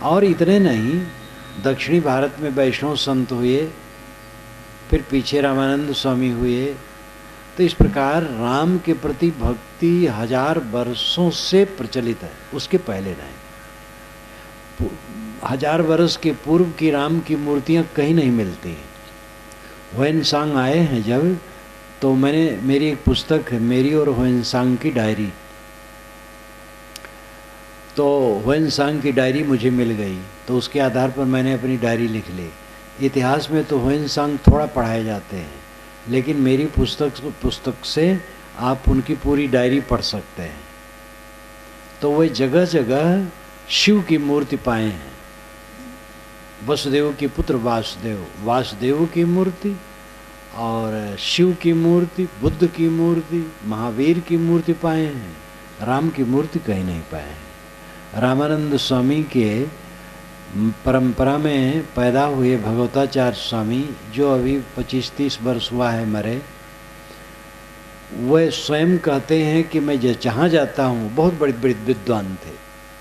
और इतने नहीं, दक्षिणी भारत में वैष्णव संत हुए, फिर पीछे रामानंद स्वामी हुए। तो इस प्रकार राम के प्रति भक्ति 1000 वर्षों से प्रचलित है, उसके पहले नहीं। 1000 वर्ष के पूर्व की राम की मूर्तियां कहीं नहीं मिलती। ह्वेनसांग आए हैं जब, तो मेरी एक पुस्तक है, मेरी और ह्वेनसांग की डायरी, तो ह्वेनसांग की डायरी मुझे मिल गई, तो उसके आधार पर मैंने अपनी डायरी लिख ली। इतिहास में तो ह्वेनसांग थोड़ा पढ़ाए जाते हैं, लेकिन मेरी पुस्तक से आप उनकी पूरी डायरी पढ़ सकते हैं। तो वह जगह जगह शिव की मूर्ति पाए हैं, वसुदेव के पुत्र वासुदेव, वासुदेव की मूर्ति और शिव की मूर्ति, बुद्ध की मूर्ति, महावीर की मूर्ति पाए हैं, राम की मूर्ति कहीं नहीं पाए हैं। रामानंद स्वामी के परंपरा में पैदा हुए भगवताचार्य स्वामी, जो अभी 25-30 वर्ष हुआ है मरे, वह स्वयं कहते हैं कि मैं जहाँ जाता हूँ, बहुत बड़े बड़े विद्वान थे,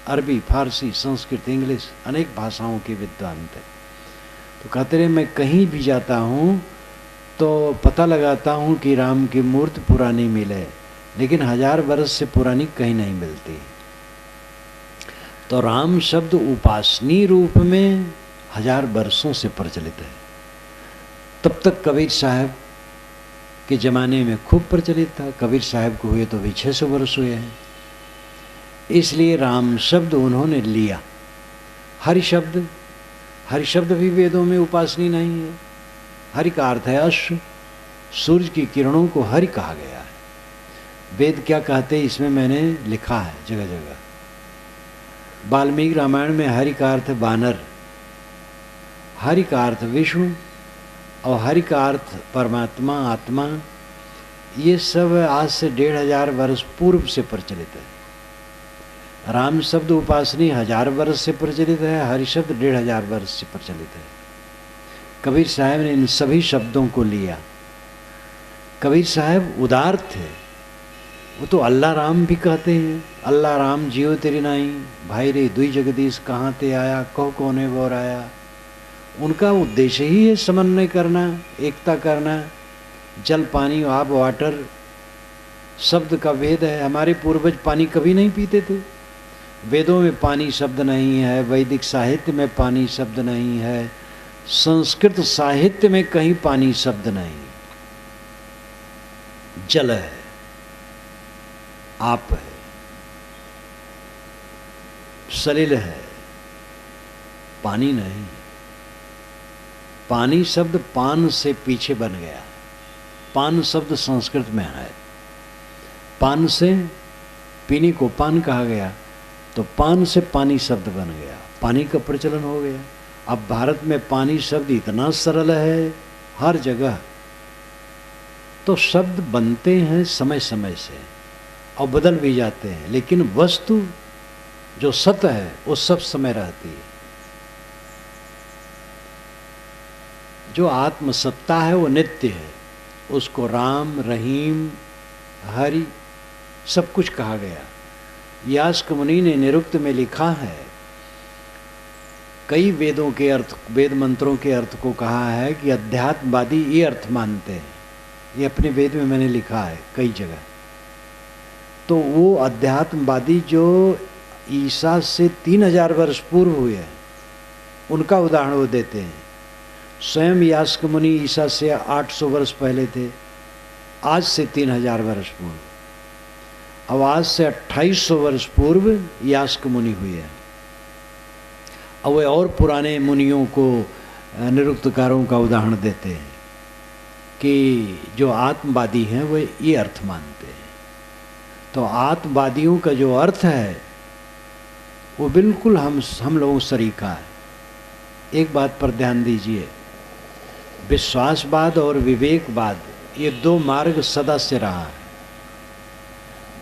अरबी, फारसी, संस्कृत, इंग्लिश, अनेक भाषाओं के विद्वान थे। तो कहते रहे मैं कहीं भी जाता हूँ तो पता लगाता हूँ कि राम की मूर्ति पुरानी मिले, लेकिन 1000 वर्ष से पुरानी कहीं नहीं मिलती। तो राम शब्द उपासनीय रूप में 1000 वर्षों से प्रचलित है। तब तक कबीर साहब के ज़माने में खूब प्रचलित था। कबीर साहब को हुए तो भी 600 वर्ष हुए हैं। इसलिए राम शब्द उन्होंने लिया। हरि शब्द भी वेदों में उपासनीय नहीं है। हरि का अर्थ है अश्व, सूर्य की किरणों को हरि कहा गया है। वेद क्या कहते हैं इसमें मैंने लिखा है जगह जगह। वाल्मीकि रामायण में हरि का अर्थ वानर, हरि का अर्थ विष्णु और हरि का अर्थ परमात्मा, आत्मा। ये सब आज से 1500 वर्ष पूर्व से प्रचलित है। राम शब्द उपासनीय 1000 वर्ष से प्रचलित है, हरि शब्द 1500 वर्ष से प्रचलित है। कबीर साहब ने इन सभी शब्दों को लिया। कबीर साहब उदार थे, वो तो अल्लाह राम भी कहते हैं। अल्लाह राम जियो तेरी नाई, भाई रे दुई जगदीश कहाँ ते आया, कहो कोने बोर आया। उनका उद्देश्य ही है समन्वय करना, एकता करना। जल, पानी, आब, वाटर शब्द का भेद है। हमारे पूर्वज पानी कभी नहीं पीते थे। वेदों में पानी शब्द नहीं है, वैदिक साहित्य में पानी शब्द नहीं है, संस्कृत साहित्य में कहीं पानी शब्द नहीं। जल है, आप है, सलिल है, पानी नहीं। पानी शब्द पान से पीछे बन गया। पान शब्द संस्कृत में है। पान से पीने को पान कहा गया, तो पान से पानी शब्द बन गया, पानी का प्रचलन हो गया। अब भारत में पानी शब्द इतना सरल है हर जगह। तो शब्द बनते हैं समय समय से और बदल भी जाते हैं, लेकिन वस्तु जो सत्य है वो सब समय रहती है। जो आत्मसत्ता है वो नित्य है। उसको राम, रहीम, हरि सब कुछ कहा गया। यास्क मुनि ने निरुक्त में लिखा है, कई वेदों के अर्थ, वेद मंत्रों के अर्थ को कहा है कि अध्यात्मवादी ये अर्थ मानते हैं। ये अपने वेद में मैंने लिखा है कई जगह। तो वो अध्यात्मवादी जो ईसा से 3000 वर्ष पूर्व हुए हैं, उनका उदाहरण वो देते हैं। स्वयं यास्क मुनि ईसा से 800 वर्ष पहले थे, आज से 3000 वर्ष पूर्व। अब आज से 2800 वर्ष पूर्व यास्क मुनि हुए हैं। अब वे और पुराने मुनियों को, निरुक्तकारों का उदाहरण देते हैं कि जो आत्मवादी हैं वे ये अर्थ मानते हैं। तो आत्मवादियों का जो अर्थ है वो बिल्कुल हम लोगों सरीका है। एक बात पर ध्यान दीजिए, विश्वासवाद और विवेकवाद ये दो मार्ग सदा से रहा है।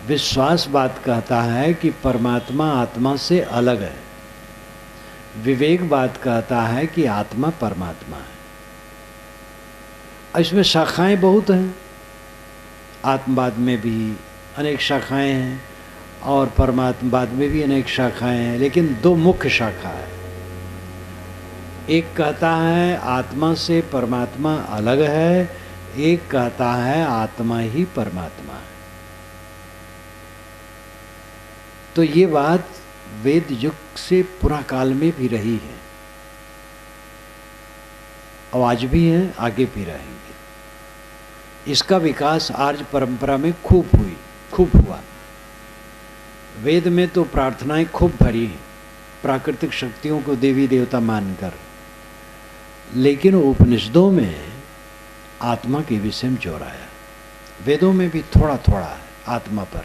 विश्वासवाद कहता है कि परमात्मा आत्मा से अलग है, विवेकवाद कहता है कि आत्मा परमात्मा है। इसमें शाखाएं बहुत हैं। आत्मवाद में भी अनेक शाखाएं हैं और परमात्मवाद में भी अनेक शाखाएं हैं, लेकिन दो मुख्य शाखा है। एक कहता है आत्मा से परमात्मा अलग है, एक कहता है आत्मा ही परमात्मा है। तो ये बात वेद युग से पुरा काल में भी रही है और आज भी है, आगे भी रहेंगे। इसका विकास आर्य परंपरा में खूब हुआ। वेद में तो प्रार्थनाएं खूब भरी हैं, प्राकृतिक शक्तियों को देवी देवता मानकर, लेकिन उपनिषदों में आत्मा के विषय में जोर आया। वेदों में भी थोड़ा थोड़ा है आत्मा पर,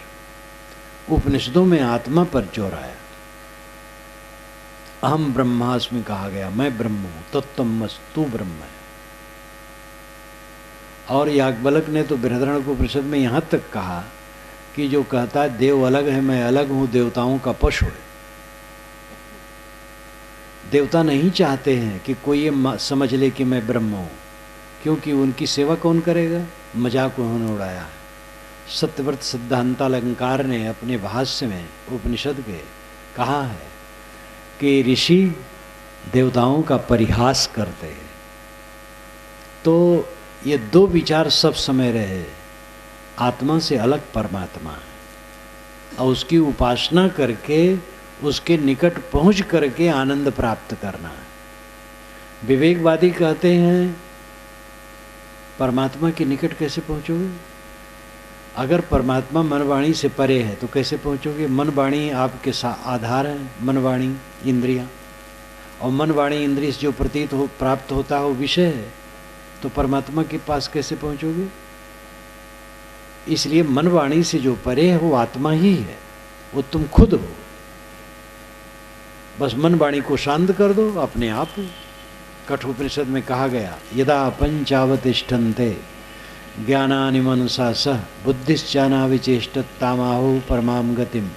उपनिषदों में आत्मा पर जोर आया। अहम ब्रह्मास्मि कहा गया, मैं ब्रह्म हूं, तत्तमस्, तू ब्रह्म है। और याज्ञवल्क्य ने तो बृहदारण्यकोपनिषद में यहाँ तक कहा कि जो कहता है देव अलग है मैं अलग हूं, देवताओं का पशु है। देवता नहीं चाहते हैं कि कोई ये समझ ले कि मैं ब्रह्म हूं, क्योंकि उनकी सेवा कौन करेगा, मजाक उन्होंने उड़ाया है। सत्यव्रत सिद्धांतालंकार ने अपने भाष्य में उपनिषद के कहा है कि ऋषि देवताओं का परिहास करते हैं। तो ये दो विचार सब समय रहे, आत्मा से अलग परमात्मा है और उसकी उपासना करके उसके निकट पहुंच करके आनंद प्राप्त करना है। विवेकवादी कहते हैं परमात्मा के निकट कैसे पहुंचोगे? अगर परमात्मा मन वाणी से परे है तो कैसे पहुंचोगे? मन वाणी आपके आधार है, मन वाणी इंद्रियां, और मन वाणी इंद्रिय से जो प्रतीत हो प्राप्त होता है वो विषय है, तो परमात्मा के पास कैसे पहुंचोगे? इसलिए मन वाणी से जो परे है वो आत्मा ही है, वो तुम खुद हो। बस मन वाणी को शांत कर दो, अपने आप। कठोपनिषद में कहा गया यदा पंचावतिष्ठन्ते ज्ञानानि मनसा सह बुद्धिश्चाना विचेष्टत तामाहु परमाम गतिम।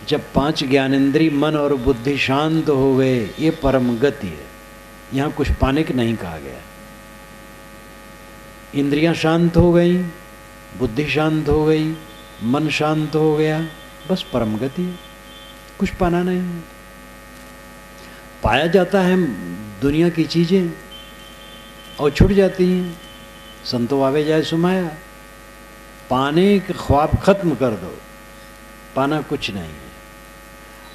जब 5 ज्ञानेंद्रिय मन और बुद्धि शांत हो गए, ये परम गति है। यहाँ कुछ पाने के नहीं कहा गया। इंद्रियां शांत हो गई, बुद्धि शांत हो गई, मन शांत हो गया, बस परम गति है, कुछ पाना नहीं है। पाया जाता है दुनिया की चीजें और छूट जाती हैं। संतो आवे जाए सुमाया, पाने के ख्वाब खत्म कर दो, पाना कुछ नहीं है।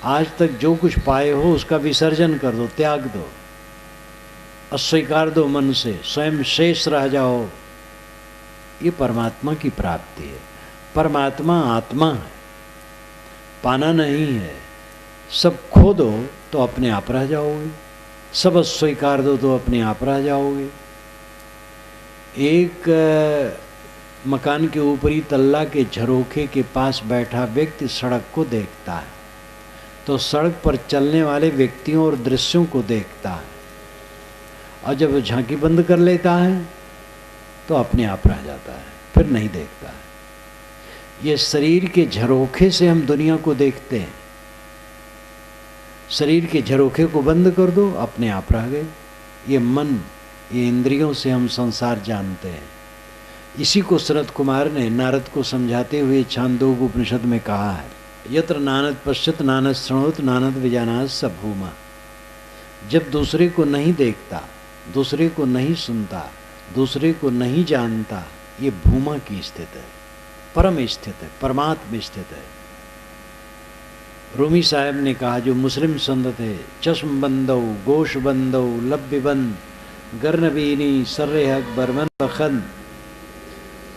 आज तक जो कुछ पाए हो उसका विसर्जन कर दो, त्याग दो, अस्वीकार दो मन से, स्वयं शेष रह जाओ। ये परमात्मा की प्राप्ति है। परमात्मा आत्मा है, पाना नहीं है। सब खो दो तो अपने आप रह जाओगे, सब अस्वीकार दो तो अपने आप रह जाओगे। एक मकान के ऊपरी तल्ला के झरोखे के पास बैठा व्यक्ति सड़क को देखता है, तो सड़क पर चलने वाले व्यक्तियों और दृश्यों को देखता है, और जब झांकी बंद कर लेता है तो अपने आप रह जाता है, फिर नहीं देखता है। ये शरीर के झरोखे से हम दुनिया को देखते हैं। शरीर के झरोखे को बंद कर दो, अपने आप रह गए। ये मन, ये इंद्रियों से हम संसार जानते हैं। इसी को शरद कुमार ने नारद को समझाते हुए छांदोग्य उपनिषद में कहा है, यत्र नानद पश्यत नानद शृणोत नानद विजानात स भूमा। जब दूसरे को नहीं देखता, दूसरे को नहीं सुनता, दूसरे को नहीं जानता, ये भूमा की स्थिति है, परम स्थित है, परमात्म स्थित है। रूमी साहब ने कहा, जो मुस्लिम संत थे, चश्म बंदो गोश बंदो लब्य बंद गर्नबीनी सर्रे हक बरमन बखन।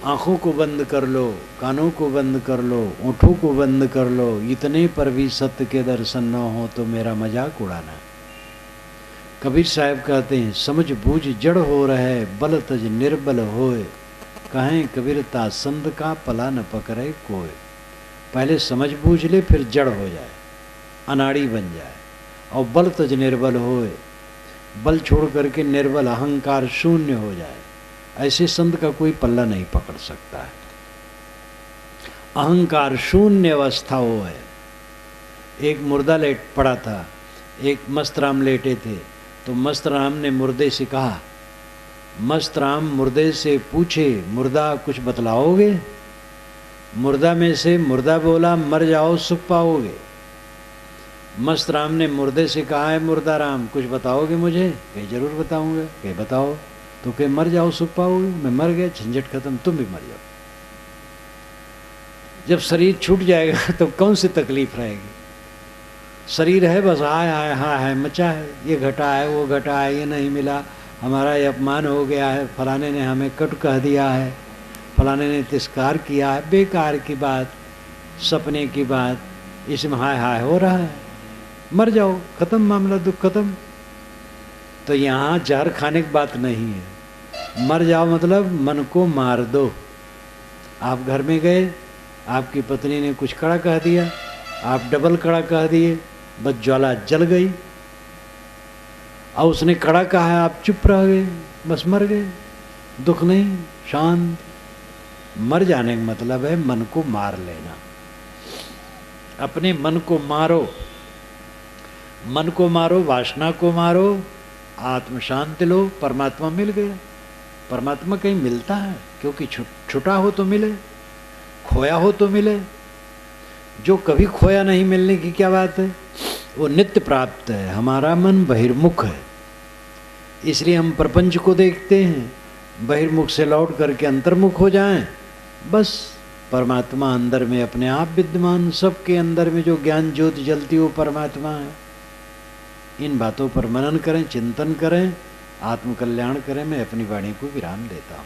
आँखों को बंद कर लो, कानों को बंद कर लो, ओंठों को बंद कर लो, इतने पर भी सत्य के दर्शन न हो तो मेरा मजाक उड़ाना। कबीर साहब कहते हैं, समझ बूझ जड़ हो रहे बल तज निर्बल होए, कहें कबीरता संत का पला न पकड़े कोई। पहले समझ बूझ ले, फिर जड़ हो जाए, अनाड़ी बन जाए, और बल तज निर्बल होए, बल छोड़ करके निर्बल अहंकार शून्य हो जाए। ऐसे संत का कोई पल्ला नहीं पकड़ सकता है। अहंकार शून्य अवस्था वो है। एक मुर्दा लेट पड़ा था, एक मस्तराम लेटे थे, तो मस्तराम ने मुर्दे से कहा, मस्तराम मुर्दे से पूछे, मुर्दा कुछ बतलाओगे? मुर्दा में से मुर्दा बोला, मर जाओ सुख पाओगे। मस्तराम ने मुर्दे से कहा, है मुर्दाराम कुछ बताओगे मुझे? कहे जरूर बताऊंगा। कहे बताओ। तो कहे मर जाओ सुख पाओगे। मैं मर गया, झंझट खत्म, तुम भी मर जाओ। जब शरीर छूट जाएगा तो कौन सी तकलीफ रहेगी? शरीर है बस, हाय हाय हाय हाय मचा है, ये घटा है, वो घटा है, ये नहीं मिला, हमारा ये अपमान हो गया है, फलाने ने हमें कट कह दिया है, फलाने ने तिरस्कार किया है। बेकार की बात, सपने की बात, इसमें हाय हाय हो रहा है। मर जाओ, खत्म मामला, दुख खत्म। तो यहाँ जहर खाने की बात नहीं है। मर जाओ मतलब मन को मार दो। आप घर में गए, आपकी पत्नी ने कुछ कड़ा कह दिया, आप डबल कड़ा कह दिए, बस ज्वाला जल गई। और उसने खड़ा कहा है, आप चुप रह गए, बस मर गए, दुख नहीं, शांत। मर जाने का मतलब है मन को मार लेना। अपने मन को मारो, मन को मारो, वासना को मारो, आत्म शांति लो, परमात्मा मिल गया। परमात्मा कहीं मिलता है? क्योंकि छुटा हो तो मिले, खोया हो तो मिले। जो कभी खोया नहीं, मिलने की क्या बात है, वो नित्य प्राप्त है। हमारा मन बहिर्मुख है, इसलिए हम प्रपंच को देखते हैं। बहिर्मुख से लौट करके अंतर्मुख हो जाएं, बस परमात्मा अंदर में अपने आप विद्यमान। सबके अंदर में जो ज्ञान ज्योति जलती वो परमात्मा है। इन बातों पर मनन करें, चिंतन करें, आत्मकल्याण करें। मैं अपनी वाणी को विराम देता हूँ।